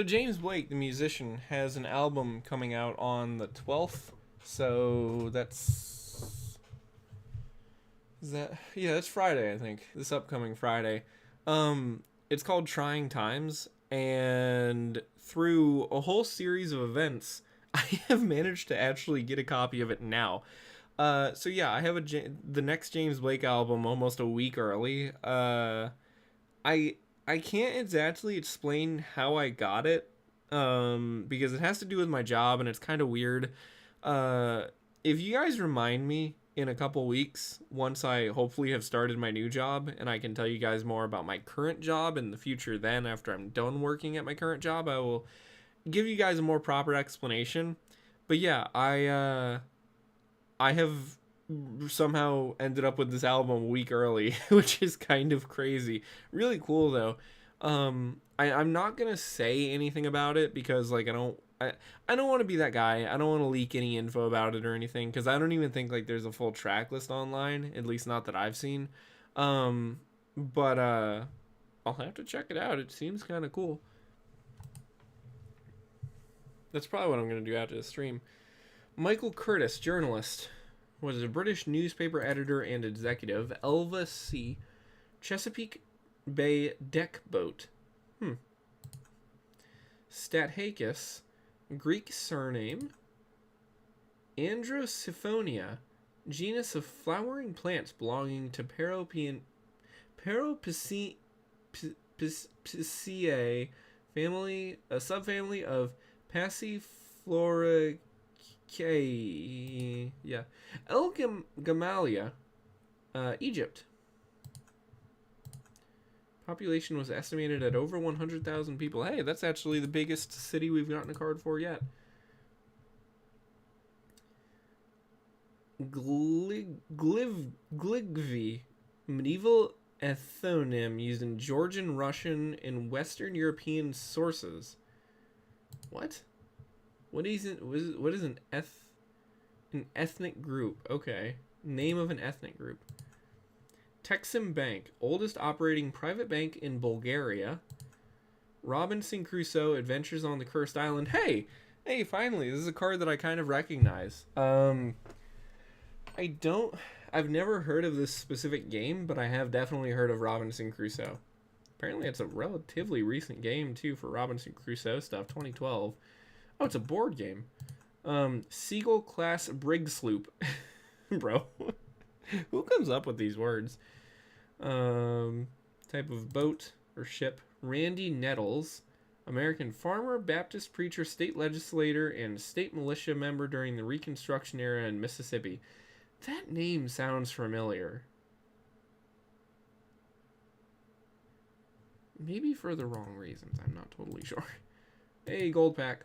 James Blake, the musician, has an album coming out on the 12th. So that's... Is that... Yeah, that's Friday, I think. This upcoming Friday. It's called Trying Times, and through a whole series of events, I have managed to actually get a copy of it now. So yeah, I have the next James Blake album almost a week early. I I can't exactly explain how I got it, because it has to do with my job and it's kind of weird. Uh, if you guys remind me in a couple weeks, once I hopefully have started my new job, and I can tell you guys more about my current job in the future, then after I'm done working at my current job, I will give you guys a more proper explanation. But yeah, I have somehow ended up with this album a week early, which is kind of crazy. Really cool though. I'm not gonna say anything about it because like I don't want to be that guy. I don't want to leak any info about it or anything because I don't even think like there's a full track list online, at least not that I've seen. But I'll have to check it out. It seems kind of cool. That's probably what I'm gonna do after the stream. Michael Curtis, journalist, was a British newspaper editor and executive. Elva C. Chesapeake Bay deck boat. Stathakis, Greek surname. Androsiphonia, genus of flowering plants belonging to Paropyceae family, a subfamily of Passifloraceae. Yeah. El Gamalia, Egypt. Population was estimated at over 100,000 people. Hey, that's actually the biggest city we've gotten a card for yet. Gligvi, medieval ethnonym used in Georgian, Russian, and Western European sources. What? What is an ethnic group? Okay. Name of an ethnic group. Texim Bank, oldest operating private bank in Bulgaria. Robinson Crusoe, Adventures on the Cursed Island. Hey, finally, this is a card that I kind of recognize. I've never heard of this specific game, but I have definitely heard of Robinson Crusoe. Apparently it's a relatively recent game, too, for Robinson Crusoe stuff, 2012. Oh, it's a board game. Seagull class brig sloop. Bro. Who comes up with these words? Type of boat or ship. Randy Nettles, American farmer, Baptist preacher, state legislator, and state militia member during the Reconstruction era in Mississippi. That name sounds familiar. Maybe for the wrong reasons. I'm not totally sure. Hey, gold pack.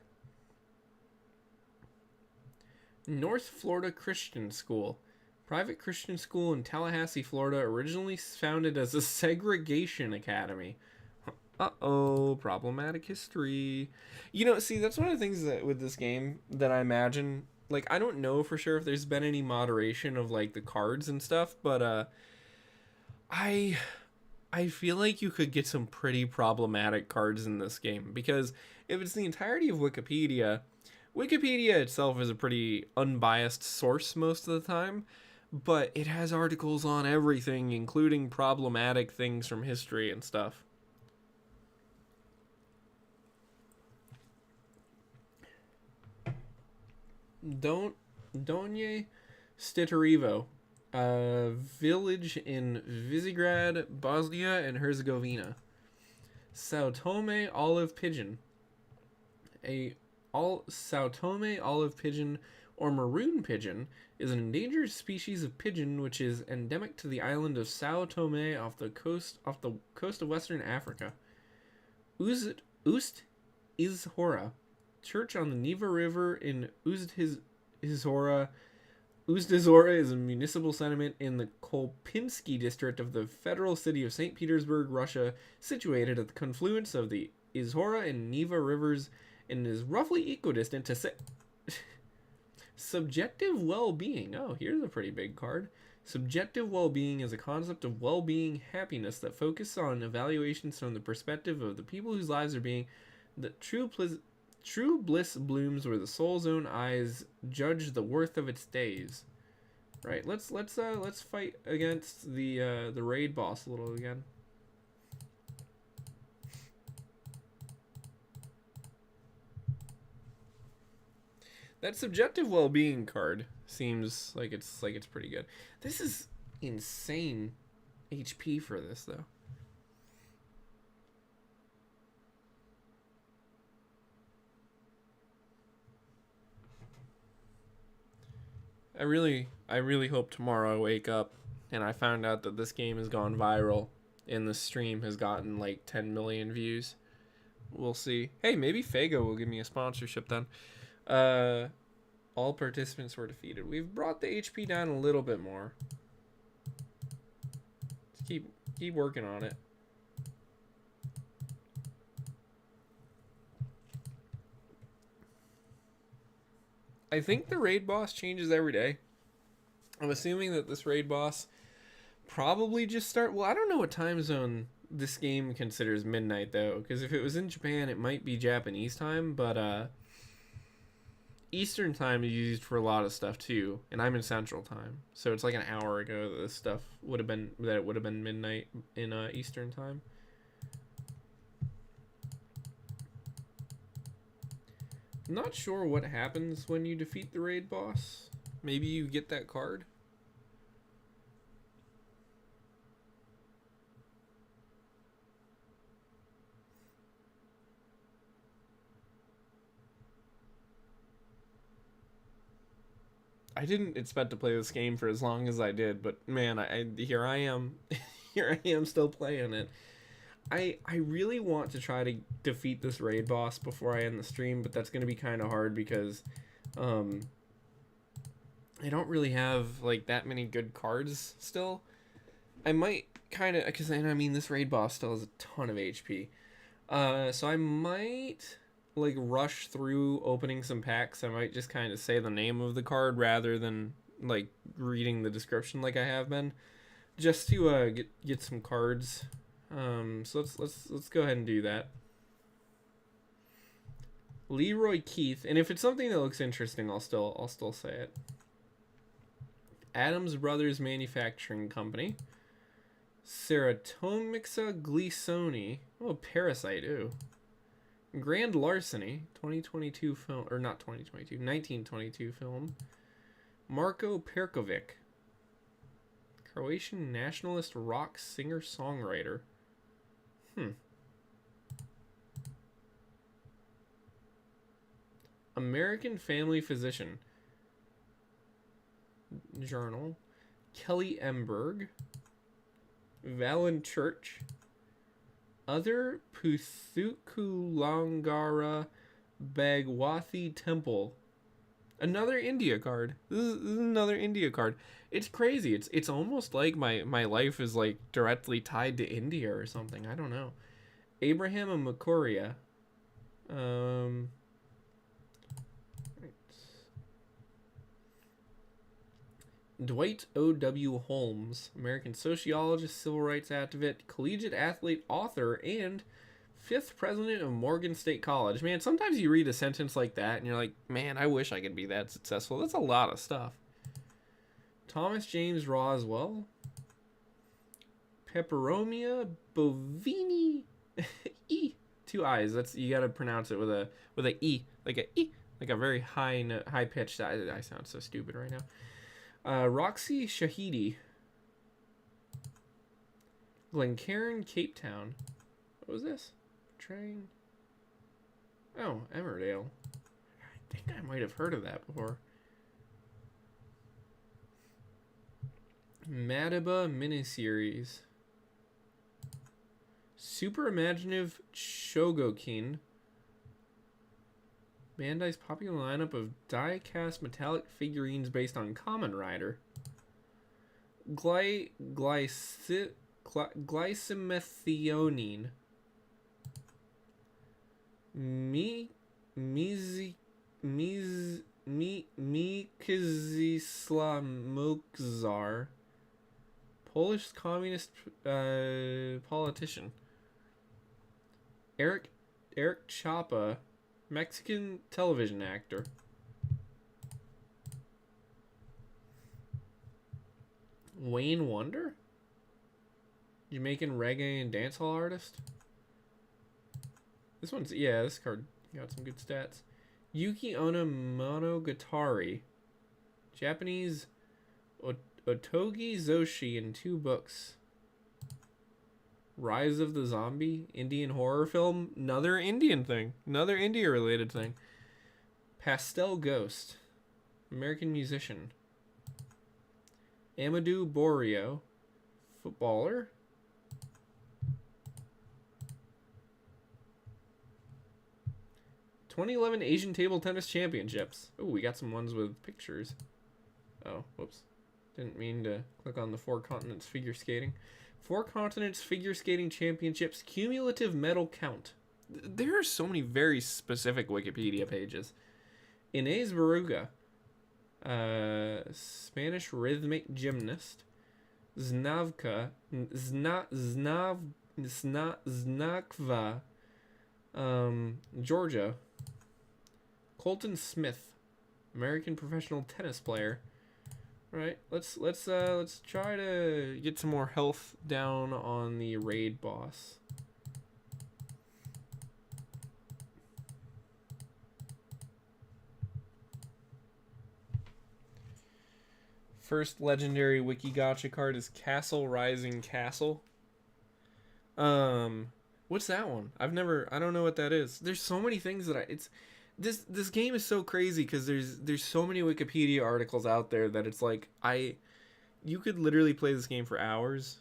North Florida Christian School. Private Christian school in Tallahassee, Florida, originally founded as a segregation academy. Uh-oh, problematic history. You know, see, that's one of the things that with this game that I imagine, like, I don't know for sure if there's been any moderation of, like, the cards and stuff, but, I feel like you could get some pretty problematic cards in this game, because if it's the entirety of Wikipedia itself is a pretty unbiased source most of the time, but it has articles on everything, including problematic things from history and stuff. Donje Stitarivo, a village in Visegrad, Bosnia and Herzegovina. Sao Tome olive pigeon. Sao Tome olive pigeon or maroon pigeon, is an endangered species of pigeon which is endemic to the island of Sao Tome off the coast of Western Africa. Ust Izhora, church on the Neva River in Izhora. Ust-Izhora is a municipal settlement in the Kolpinsky district of the federal city of St. Petersburg, Russia, situated at the confluence of the Izhora and Neva rivers, and is roughly equidistant to subjective well-being. Oh, here's a pretty big card. Subjective well-being is a concept of well-being happiness that focuses on evaluations from the perspective of the people whose lives are being the true bliss blooms where the soul's own eyes judge the worth of its days. Right, let's fight against the raid boss a little again. That subjective well-being card seems like it's pretty good. This is insane HP for this though. I really hope tomorrow I wake up and I found out that this game has gone viral and the stream has gotten like 10 million views. We'll see. Hey, maybe Fago will give me a sponsorship then. All participants were defeated. We've brought the HP down a little bit more. Let's keep working on it. I think the raid boss changes every day. I'm assuming that this raid boss probably just well, I don't know what time zone this game considers midnight though, because if it was in Japan it might be Japanese time, but Eastern time is used for a lot of stuff too, and I'm in Central time, so it's like an hour ago that this stuff would have been midnight in Eastern time. I'm not sure what happens when you defeat the raid boss. Maybe you get that card. I didn't expect to play this game for as long as I did, but man, here I am. Here I am still playing it. I really want to try to defeat this raid boss before I end the stream, but that's going to be kind of hard because I don't really have like that many good cards still. I might kind of, because I mean this raid boss still has a ton of HP. So I might like rush through opening some packs. I might just kind of say the name of the card rather than like reading the description like I have been, just to get some cards. So let's go ahead and do that. Leroy Keith, and if it's something that looks interesting, I'll still say it. Adams Brothers Manufacturing Company. Ceratomixa gleasoni. Oh, Parasite. Ooh. Grand Larceny, 2022 film, or not 2022, 1922 film. Marko Perkovic. Croatian nationalist rock singer-songwriter. American Family Physician. Journal. Kelly Emberg. Valen Church. Other Puthukulangara Bhagwathi Temple. Another India card. This is another India card. It's crazy. It's almost like my life is like directly tied to India or something. I don't know. Abraham and Makoria. Dwight O.W. Holmes, American sociologist, civil rights activist, collegiate athlete, author, and 5th president of Morgan State College. Man, sometimes you read a sentence like that and you're like, man, I wish I could be that successful. That's a lot of stuff. Thomas James Roswell. Peperomia bovini. E. 2 I's. That's, you gotta pronounce it with a E. Like a E. Like a very high pitched. I sound so stupid right now. Roxy Shahidi. Glencairn, Cape Town. What was this? Train. Oh, Emmerdale. I think I might have heard of that before. Madiba miniseries. Super imaginative Shogokin. Bandai's popular lineup of die-cast metallic figurines based on Kamen Rider. Glycymethionine. Mikizislamokzar. Polish communist politician. Eric Chapa, Mexican television actor. Wayne Wonder, Jamaican reggae and dancehall artist. This one's, yeah, this card got some good stats. Yuki Monogatari, Japanese Otogi Zoshi in 2 books. Rise of the Zombie, Indian horror film, another Indian thing, another India related thing. Pastel Ghost, American musician. Amadou Borio, footballer. '11 Asian Table Tennis Championships. Oh, we got some ones with pictures. Oh, whoops. Didn't mean to click on the 4 Continents Figure Skating. 4 Continents Figure Skating Championships cumulative medal count. There are so many very specific Wikipedia pages. Inés Baruga, Spanish rhythmic gymnast. Znavka, Znakva, Georgia. Colton Smith, American professional tennis player. All right, let's try to get some more health down on the raid boss. First legendary WikiGacha card is Castle Rising Castle. What's that one? I don't know what that is. There's so many things that this game is so crazy because there's so many Wikipedia articles out there that it's like you could literally play this game for hours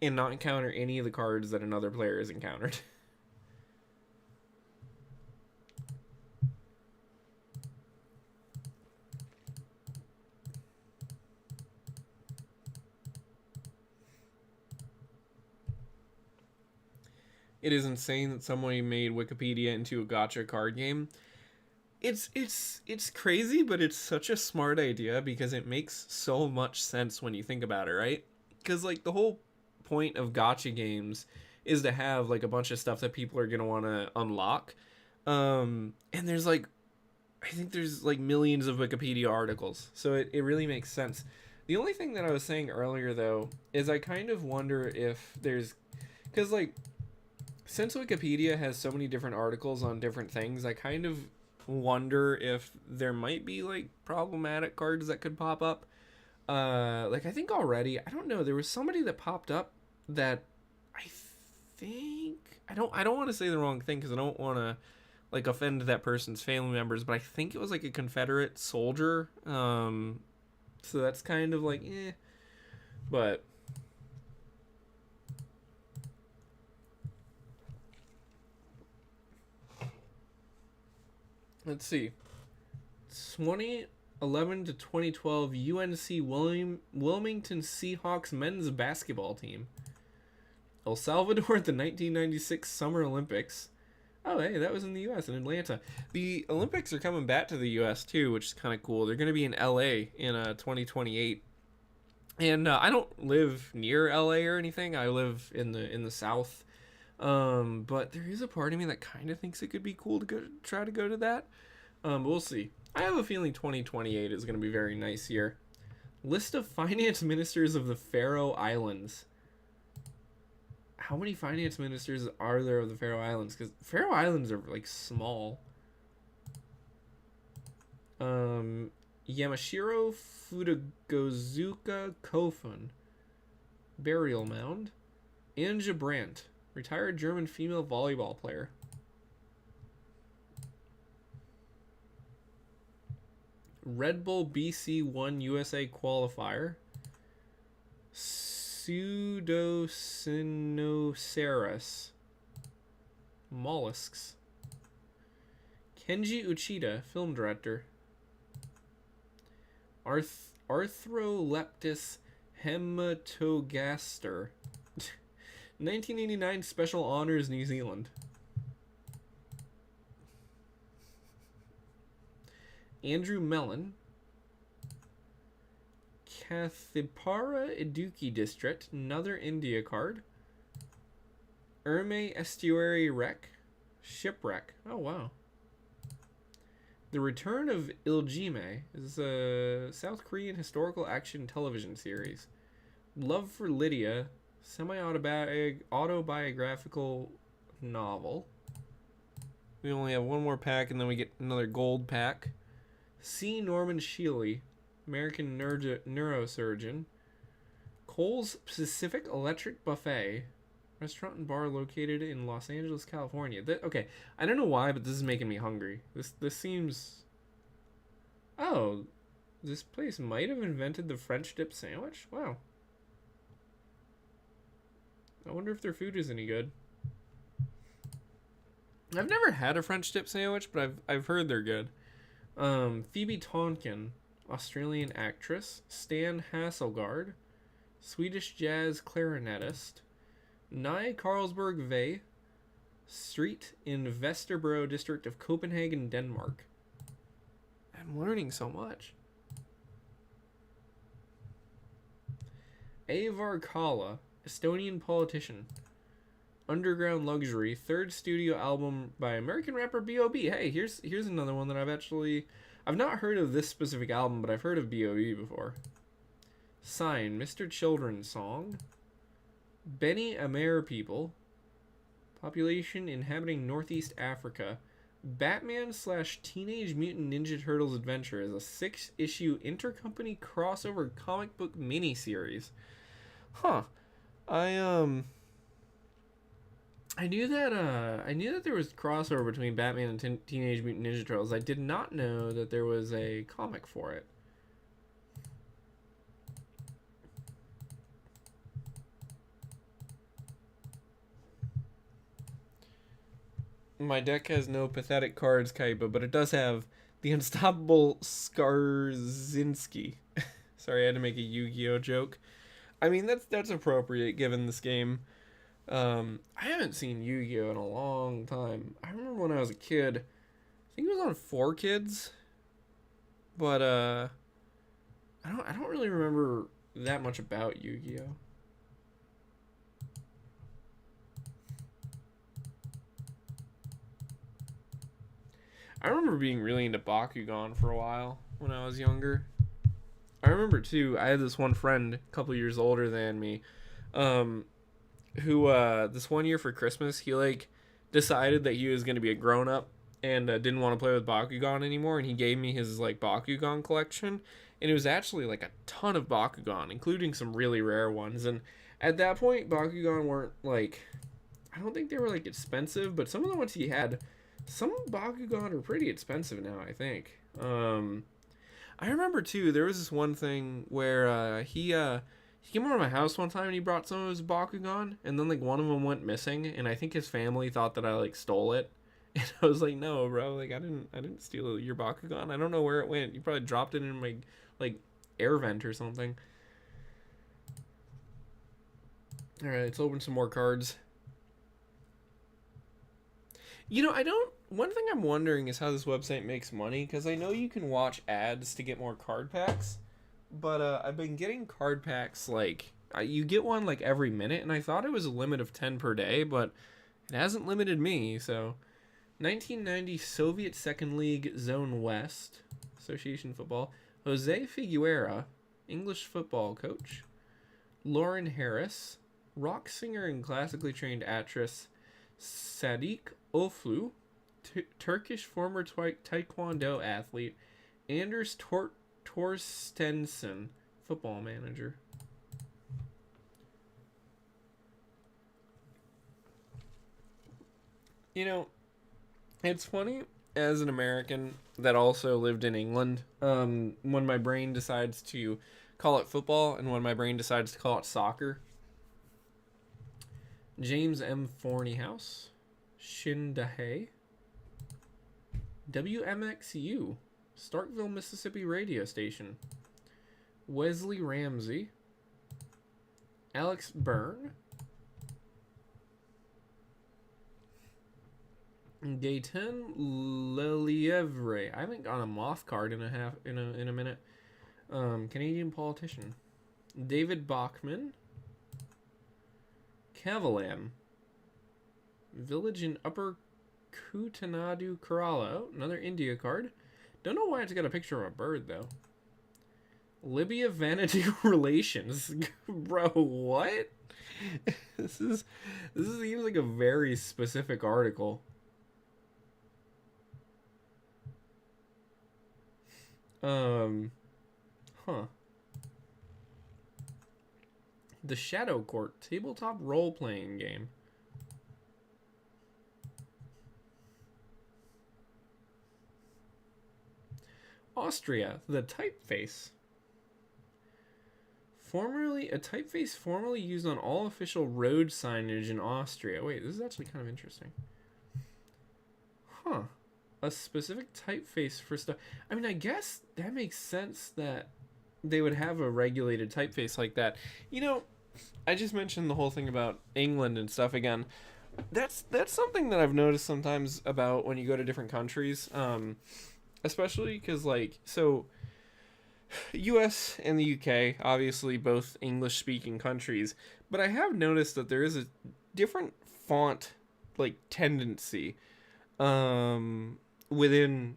and not encounter any of the cards that another player has encountered. It is insane that somebody made Wikipedia into a gacha card game. It's crazy, but it's such a smart idea because it makes so much sense when you think about it, right? Because like the whole point of gacha games is to have like a bunch of stuff that people are gonna want to unlock. And there's like, I think there's like millions of Wikipedia articles, so it really makes sense. The only thing that I was saying earlier though is I kind of wonder if there's, because like since Wikipedia has so many different articles on different things, I kind of wonder if there might be like problematic cards that could pop up. Like I think already, I don't know, there was somebody that popped up that I think I don't want to say the wrong thing because I don't want to like offend that person's family members, but I think it was like a Confederate soldier. So that's kind of like but let's see. 2011 to 2012 UNC Wilmington Seahawks men's basketball team. El Salvador at the 1996 Summer Olympics. Oh, hey, that was in the U.S. in Atlanta. The Olympics are coming back to the U.S. too, which is kind of cool. They're going to be in L.A. in 2028. And I don't live near L.A. or anything. I live in the South. But there is a part of me that kind of thinks it could be cool to try to go to that. But we'll see. I have a feeling 2028 is going to be a very nice year. List of finance ministers of the Faroe Islands. How many finance ministers are there of the Faroe Islands? Because Faroe Islands are like small. Yamashiro Fudagozuka Kofun. Burial mound. Anja Brandt. Retired German female volleyball player. Red Bull BC1 USA qualifier. Pseudocinoceras. Mollusks. Kenji Uchida, film director. Arthroleptus hematogaster. 1989 Special Honors, New Zealand. Andrew Mellon. Kathipara Iduki District, another India card. Erme Estuary Wreck. Shipwreck. Oh, wow. The Return of Iljime is a South Korean historical action television series. Love for Lydia, semi-autobiographical novel. We only have one more pack, and then we get another gold pack. C. Norman Shealy, American neurosurgeon. Cole's Pacific Electric Buffet, restaurant and bar located in Los Angeles, California. Okay, I don't know why, but this is making me hungry. This seems... Oh, this place might have invented the French dip sandwich? Wow. I wonder if their food is any good. I've never had a French dip sandwich, but I've heard they're good. Phoebe Tonkin, Australian actress. Stan Hasselgaard, Swedish jazz clarinetist. Nye Carlsberg Vej, street in Vesterbro district of Copenhagen, Denmark. I'm learning so much. Aivar Kala, Estonian politician. Underground Luxury, third studio album by American rapper B.O.B. Hey, here's another one that I've not heard of this specific album, but I've heard of B.O.B. before. Sign, Mr. Children's Song. Beni Amer people. Population inhabiting Northeast Africa. Batman / Teenage Mutant Ninja Turtles Adventure is a 6-issue intercompany crossover comic book miniseries. Huh. I knew that there was crossover between Batman and Teenage Mutant Ninja Turtles. I did not know that there was a comic for it. My deck has no pathetic cards, Kaiba, but it does have the Unstoppable Skarzinski. Sorry, I had to make a Yu-Gi-Oh joke. I mean, that's appropriate given this game. I haven't seen Yu-Gi-Oh in a long time. I remember when I was a kid. I think it was on 4Kids, but I don't really remember that much about Yu-Gi-Oh. I remember being really into Bakugan for a while when I was younger. I remember too, I had this one friend a couple years older than me, who this one year for Christmas, he decided that he was going to be a grown-up and didn't want to play with Bakugan anymore, and he gave me his Bakugan collection, and it was actually a ton of Bakugan, including some really rare ones. And at that point, Bakugan weren't I don't think they were expensive, but some of the ones he had, some Bakugan are pretty expensive now, I think. I remember too, there was this one thing where he came over to my house one time and he brought some of his Bakugan, and then one of them went missing, and I think his family thought that I stole it. And I was like, no, bro, I didn't steal your Bakugan. I don't know where it went. You probably dropped it in my air vent or something. All right, let's open some more cards. One thing I'm wondering is how this website makes money, because I know you can watch ads to get more card packs, but I've been getting card packs you get one every minute, and I thought it was a limit of 10 per day, but it hasn't limited me. So 1990 Soviet Second League Zone West Association Football, Jose Figueroa, English football coach. Lauren Harris, rock singer and classically trained actress. Sadiq Oflu, Turkish former taekwondo athlete. Anders Torstensen, football manager. It's funny, as an American that also lived in England, when my brain decides to call it football and when my brain decides to call it soccer. James M. Forney House. Shindahay. WMXU. Starkville, Mississippi radio station. Wesley Ramsey. Alex Byrne. Gaëtan Lelievre. I haven't got a moth card in a minute. Canadian politician. David Bachman. Cavalam. Village in Upper Kutanadu, Kerala. Another India card. Don't know why it's got a picture of a bird though. Libya Vanity Relations. Bro, what? This seems like a very specific article. Huh. The Shadow Court tabletop role-playing game. Austria, the typeface. A typeface formerly used on all official road signage in Austria. Wait, this is actually kind of interesting. Huh. A specific typeface for stuff. I mean, I guess that makes sense that they would have a regulated typeface like that. You know, I just mentioned the whole thing about England and stuff again. That's something that I've noticed sometimes about when you go to different countries. Especially because, like, so US and the UK, obviously both English-speaking countries, but I have noticed that there is a different font, like, tendency within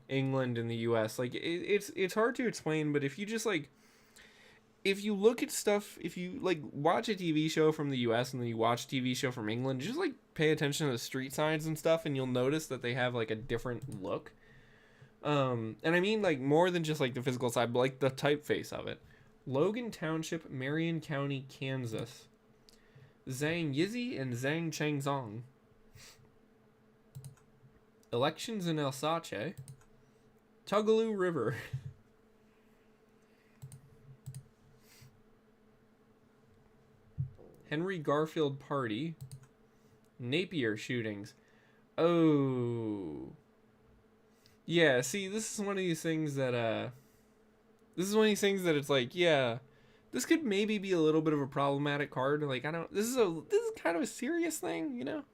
England and the US. Like, it's hard to explain, but if you just, like, if you look at stuff, if you, like, watch a TV show from the US and then you watch a TV show from England, just, like, pay attention to the street signs and stuff, and you'll notice that they have, like, a different look. And I mean, like, more than just, like, the physical side, but, like, the typeface of it. Logan Township, Marion County, Kansas. Zhang Yizi and Zhang Chengzong. Elections in Alsace. Tugaloo River. Henry Garfield Party. Napier shootings. Oh... Yeah, see, this is one of these things that, it's like, yeah, this could maybe be a little bit of a problematic card. Like, this is kind of a serious thing, you know?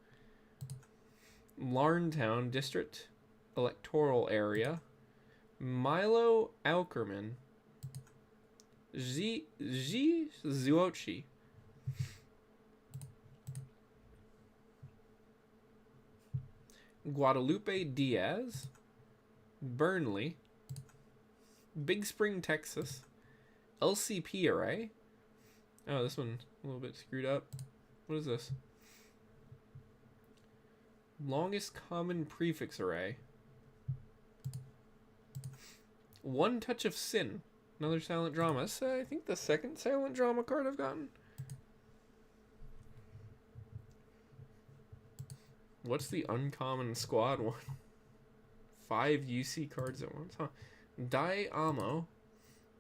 Larntown District Electoral Area. Milo Aukerman. Zuochi. Guadalupe Diaz. Burnley, Big Spring, Texas, LCP array. Oh, this one's a little bit screwed up. What is this? Longest common prefix array. One Touch of Sin. Another silent drama. This, I think the second silent drama card I've gotten. What's the uncommon squad one? 5 UC cards at once, huh? Diamo,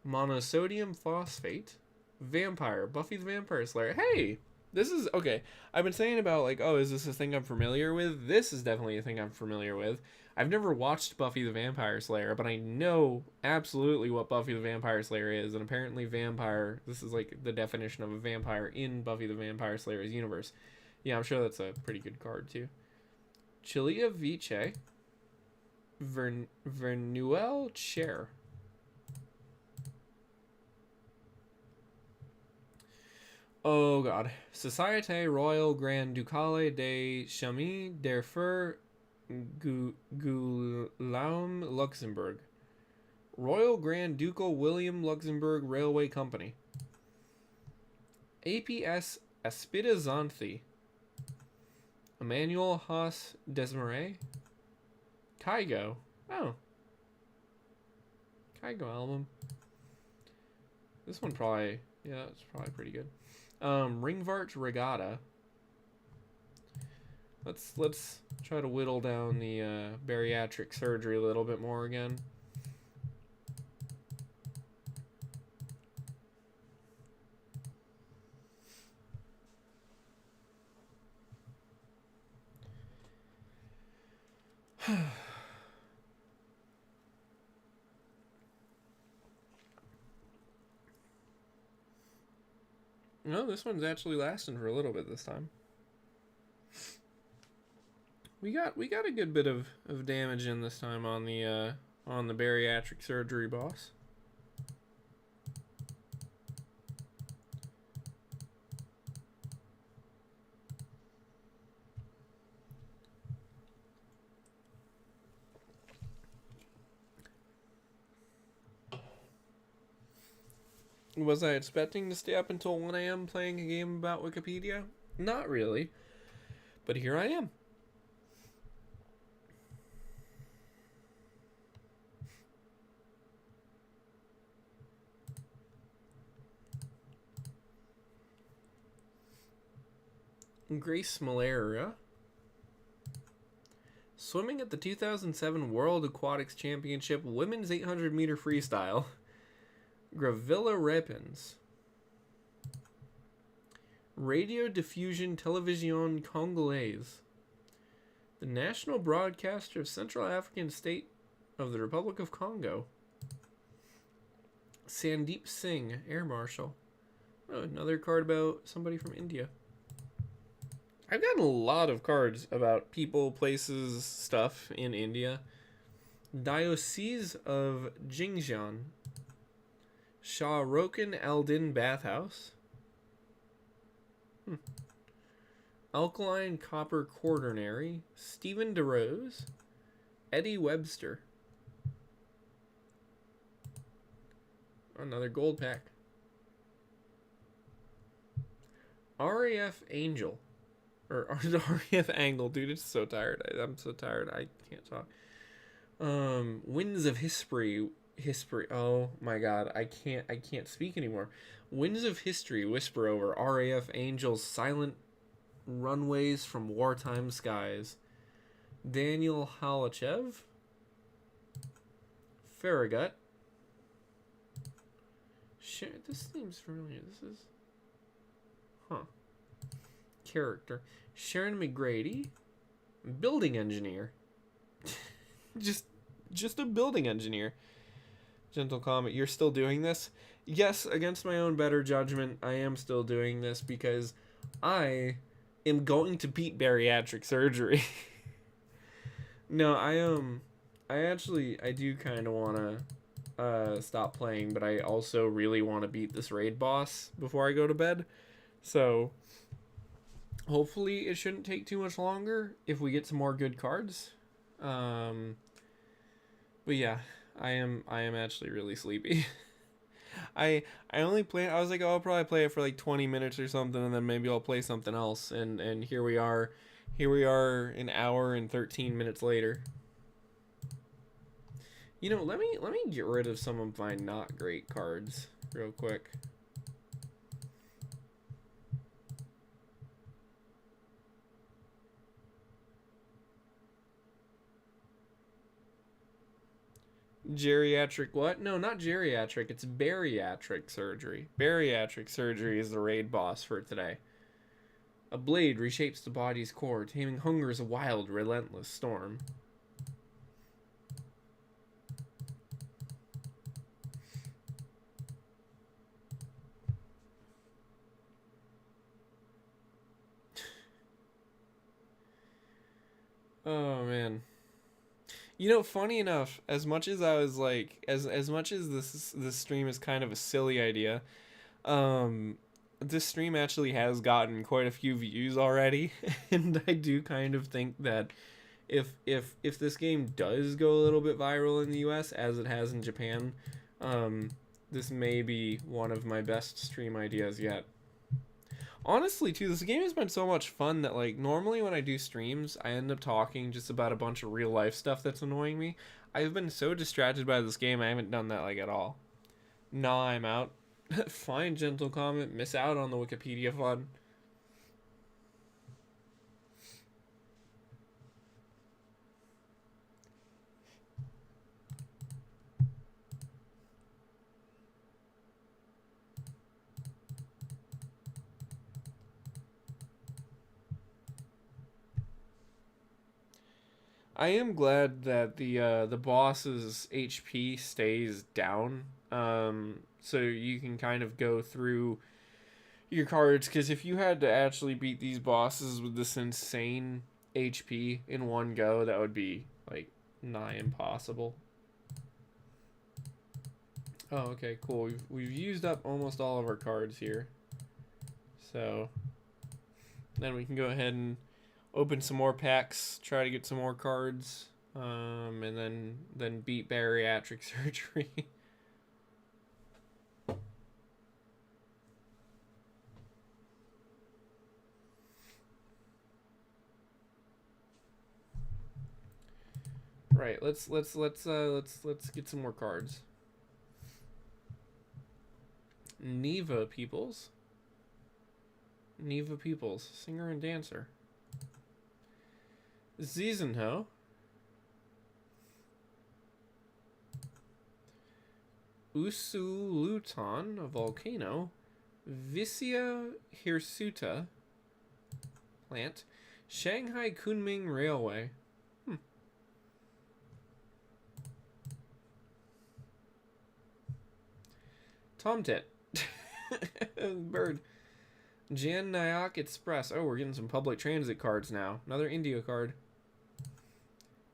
Monosodium Phosphate, Vampire, Buffy the Vampire Slayer. Hey, this is, okay, I've been saying about, like, oh, is this a thing I'm familiar with? This is definitely a thing I'm familiar with. I've never watched Buffy the Vampire Slayer, but I know absolutely what Buffy the Vampire Slayer is, and apparently vampire, this is, like, the definition of a vampire in Buffy the Vampire Slayer's universe. Yeah, I'm sure that's a pretty good card, too. Chilia Vice. Vernuel Chair. Oh god. Société Royale Grand Ducale de Chemin de Fer Guillaume Luxembourg. Royal Grand Ducal William Luxembourg Railway Company. APS Aspida Xanthi. Emmanuel Haas Desmarais. Kygo. Oh. Kygo album. This one probably, yeah, it's probably pretty good. Ringvart Regatta. Let's try to whittle down the bariatric surgery a little bit more again. No, this one's actually lasting for a little bit this time. We got a good bit of damage in this time on the bariatric surgery boss. Was I expecting to stay up until 1 a.m. playing a game about Wikipedia? Not really. But here I am. Grace Malaria. Swimming at the 2007 World Aquatics Championship Women's 800 meter freestyle. Gravilla Repens. Radio Diffusion Television Congolaise. The national broadcaster of Central African State of the Republic of Congo. Sandeep Singh, Air Marshal. Oh, another card about somebody from India. I've gotten a lot of cards about people, places, stuff in India. Diocese of Jingjian. Shah Rukn al-Din Bathhouse. Alkaline Copper Quaternary. Stephen DeRose. Eddie Webster. Another gold pack. RAF Angel. Or RAF Angle. Dude, it's so tired. I'm so tired. I can't talk. Winds of History. Oh my god, I can't speak anymore. Winds of History whisper over RAF Angel's silent runways from wartime skies. Daniel Halachev. Farragut. This seems familiar. This is... Huh. Character. Sharon McGrady. Building engineer. just a building engineer. Gentle comment, you're still doing this? Yes, against my own better judgment, I am still doing this because I am going to beat bariatric surgery. No, I do kind of want to stop playing, but I also really want to beat this raid boss before I go to bed. So hopefully it shouldn't take too much longer if we get some more good cards. But yeah, I am actually really sleepy. I only play. I was like, oh, I'll probably play it for like 20 minutes or something, and then maybe I'll play something else. And here we are, an hour and 13 minutes later. You know, let me get rid of some of my not great cards real quick. Geriatric what? No, not geriatric. It's bariatric surgery. Bariatric surgery is the raid boss for today. A blade reshapes the body's core, taming hunger's wild, relentless storm. Oh man. You know, funny enough, as much as I was like, as much as this stream is kind of a silly idea, this stream actually has gotten quite a few views already, and I do kind of think that if this game does go a little bit viral in the US as it has in Japan, this may be one of my best stream ideas yet. Honestly, too, this game has been so much fun that, like, normally when I do streams, I end up talking just about a bunch of real life stuff that's annoying me. I've been so distracted by this game, I haven't done that, like, at all. Nah, I'm out. Fine, gentle comment. Miss out on the Wikipedia fun. I am glad that the boss's HP stays down, so you can kind of go through your cards, because if you had to actually beat these bosses with this insane HP in one go, that would be like nigh impossible. Oh, okay, cool. We've used up almost all of our cards here, so then we can go ahead and open some more packs, try to get some more cards, and then beat bariatric surgery. Right, let's get some more cards. Neva Peoples, singer and dancer. Zizenho. Usulutan, a volcano. Vicia hirsuta, plant. Shanghai Kunming Railway. Tomtit. Bird. Jan Nyack Express. Oh, we're getting some public transit cards now. Another India card.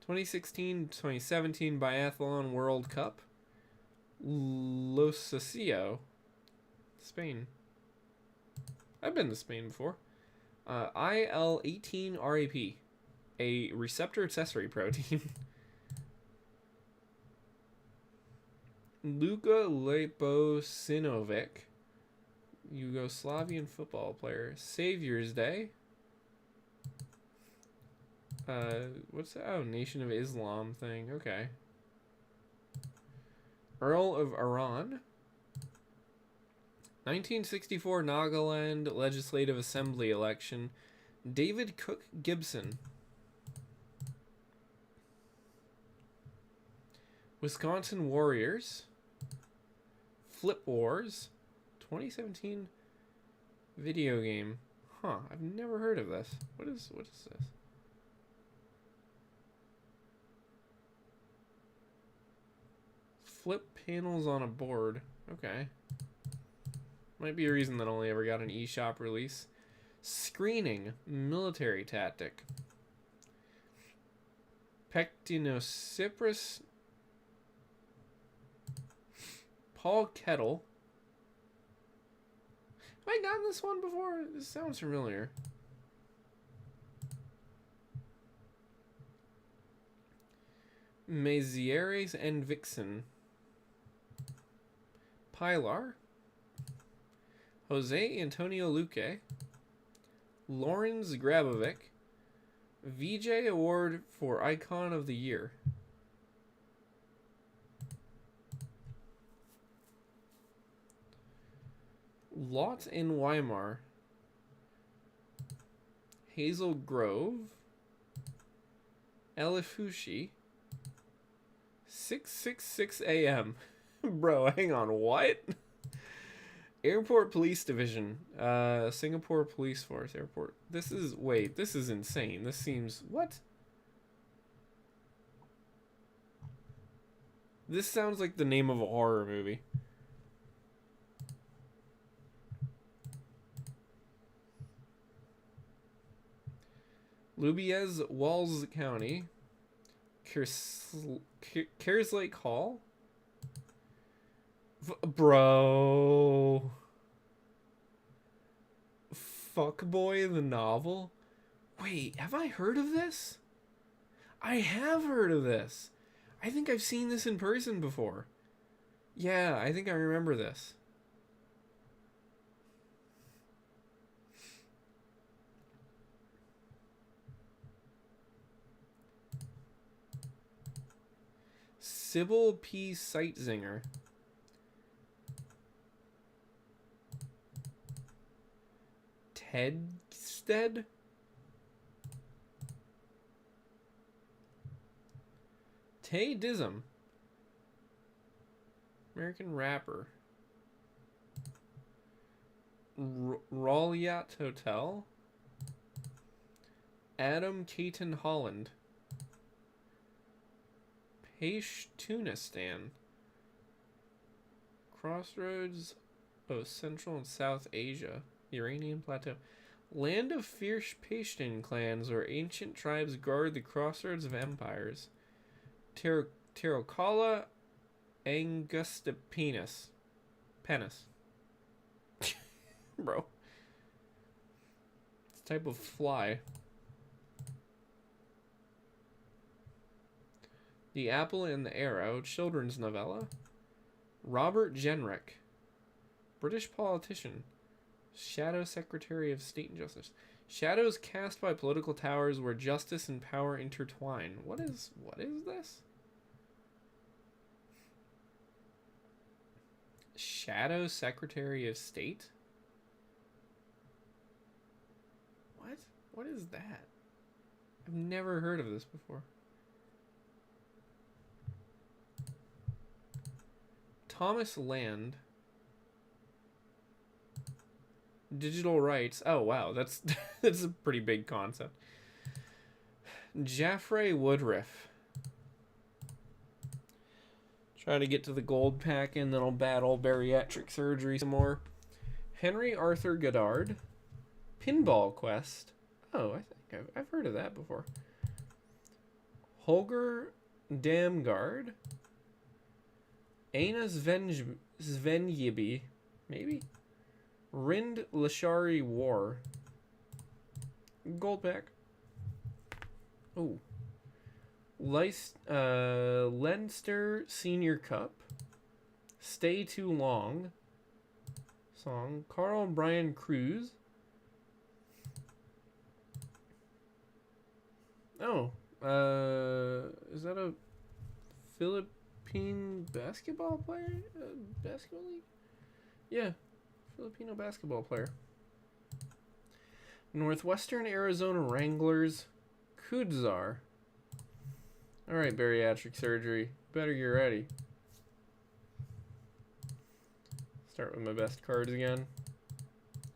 2016-2017 Biathlon World Cup. Losasio. Spain. I've been to Spain before. IL-18RAP. A receptor accessory protein. Luka Leposinovic, Yugoslavian football player. Savior's Day. What's that? Oh, Nation of Islam thing. Okay. Earl of Iran. 1964 Nagaland Legislative Assembly election. David Cook Gibson. Wisconsin Warriors. Flip Wars. 2017 video game. Huh, I've never heard of this. What is this? Flip panels on a board. Okay. Might be a reason that only ever got an eShop release. Screening. Military tactic. Pectinocyprus. Paul Kettle. Have I gotten this one before? This sounds familiar. Mazieres and Vixen. Pilar. Jose Antonio Luque. Lawrence Grabovic. VJ Award for Icon of the Year. Lot in Weimar. Hazel Grove. Elifushi. 666 AM. Bro, hang on, what? Airport Police Division. Singapore Police Force Airport. This is insane. This seems, what? This sounds like the name of a horror movie. Lubiez Walls County. Kerslake Hall. Bro. Fuckboy the novel. Wait, have I heard of this? I have heard of this. I think I've seen this in person before. Yeah, I think I remember this. Sybil P. Sightzinger. Tedstead? Tay Dism. American rapper. Raleigh Hotel. Adam Caton Holland. Pashtunistan. Crossroads of Central and South Asia. Iranian Plateau. Land of fierce Pashtun clans where ancient tribes guard the crossroads of empires. Terracalla angustipennis. Penis. Bro. It's a type of fly. The Apple and the Arrow, children's novella. Robert Jenrick, British politician. Shadow Secretary of State and Justice. Shadows cast by political towers where justice and power intertwine. What is this? Shadow Secretary of State? What? What is that? I've never heard of this before. Thomas Land. Digital rights. Oh wow, that's that's a pretty big concept. Jaffray Woodruff. Try to get to the gold pack and then I'll battle bariatric surgery some more. Henry Arthur Goddard. Pinball Quest. Oh, I think I've heard of that before. Holger Damgard. Aina Svenjibi. Maybe? Rind Lashari War. Gold pack. Oh. Leinster Senior Cup. Stay Too Long. Song. Carl Brian Cruz. Oh. Is that a Philippine basketball player? Basketball league? Yeah. Filipino basketball player. Northwestern Arizona Wranglers. Kudzar. Alright, bariatric surgery. Better get ready. Start with my best cards again.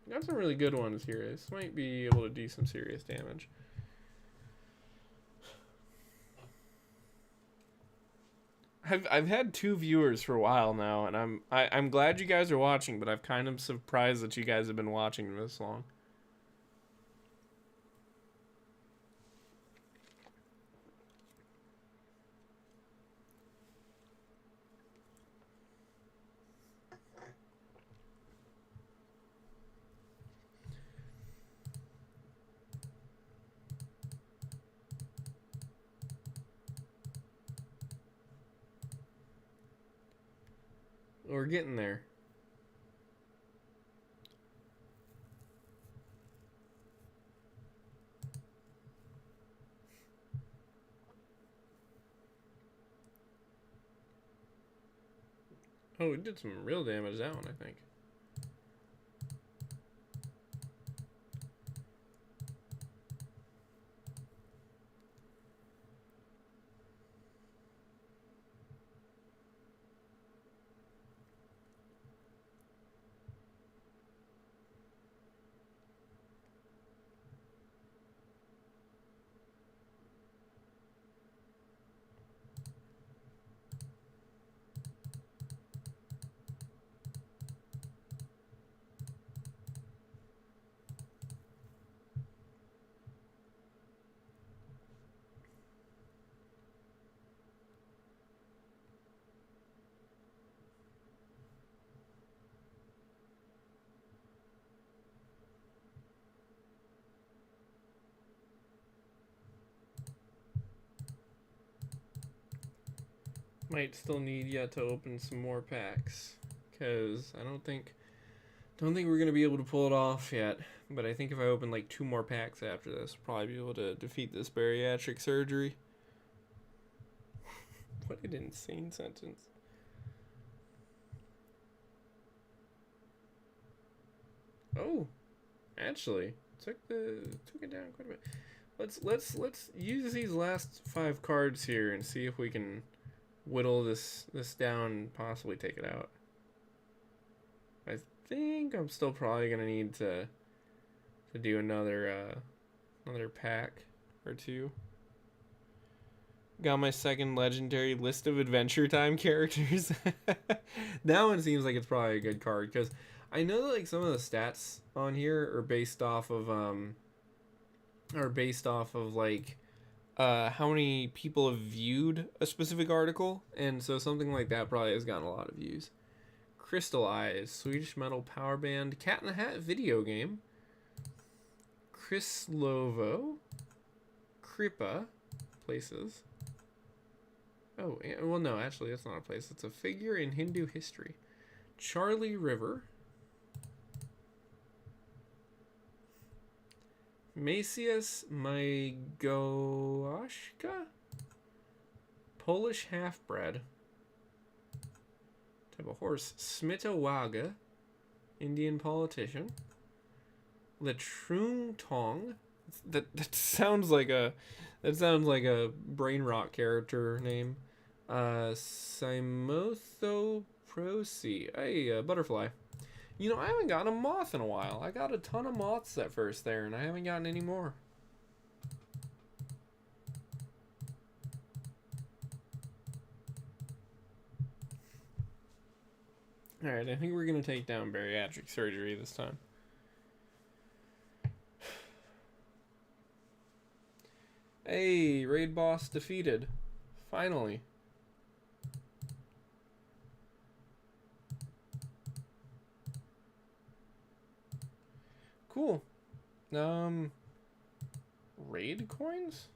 Got some really good ones here. This might be able to do some serious damage. I've had 2 viewers for a while now, and I'm glad you guys are watching, but I'm kind of surprised that you guys have been watching this long. We're getting there. Oh, it did some real damage, that one, I think. Might still need yet to open some more packs, because I don't think we're gonna be able to pull it off yet. But I think if I open like 2 more packs after this, we'll probably be able to defeat this bariatric surgery. What an insane sentence. Oh, actually, took it down quite a bit. Let's use these last 5 cards here and see if we can whittle this down and possibly take it out. I think I'm still probably gonna need to do another pack or 2. Got my second legendary list of Adventure Time characters. That one seems like it's probably a good card because I know that like some of the stats on here are based off of like how many people have viewed a specific article, and so something like that probably has gotten a lot of views. Crystal Eyes, Swedish metal power band, Cat in the Hat video game, Krislovo, Kripa, places. Oh, well, no, actually, that's not a place. It's a figure in Hindu history. Charlie River. Macius Mygoaszka? Polish half-bred. Type of horse. Smitowaga. Indian politician. Letrung Tong. That sounds like a brain rot character name. Simothoprosi. Hey, butterfly. You know, I haven't gotten a moth in a while. I got a ton of moths at first there, and I haven't gotten any more. Alright, I think we're going to take down bariatric surgery this time. Hey, raid boss defeated. Finally. Cool. Raid coins?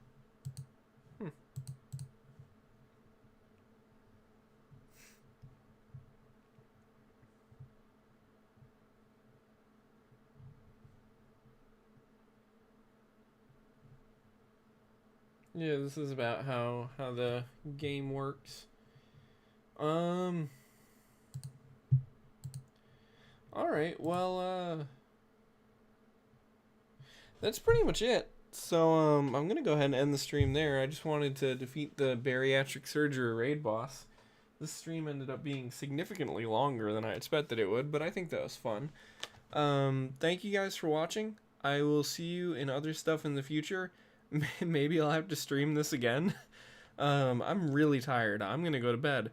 Yeah, this is about how the game works. Alright, well, that's pretty much it. So, I'm gonna go ahead and end the stream there. I just wanted to defeat the bariatric surgery raid boss. This stream ended up being significantly longer than I expected it would, but I think that was fun. Thank you guys for watching. I will see you in other stuff in the future. Maybe I'll have to stream this again. I'm really tired. I'm gonna go to bed.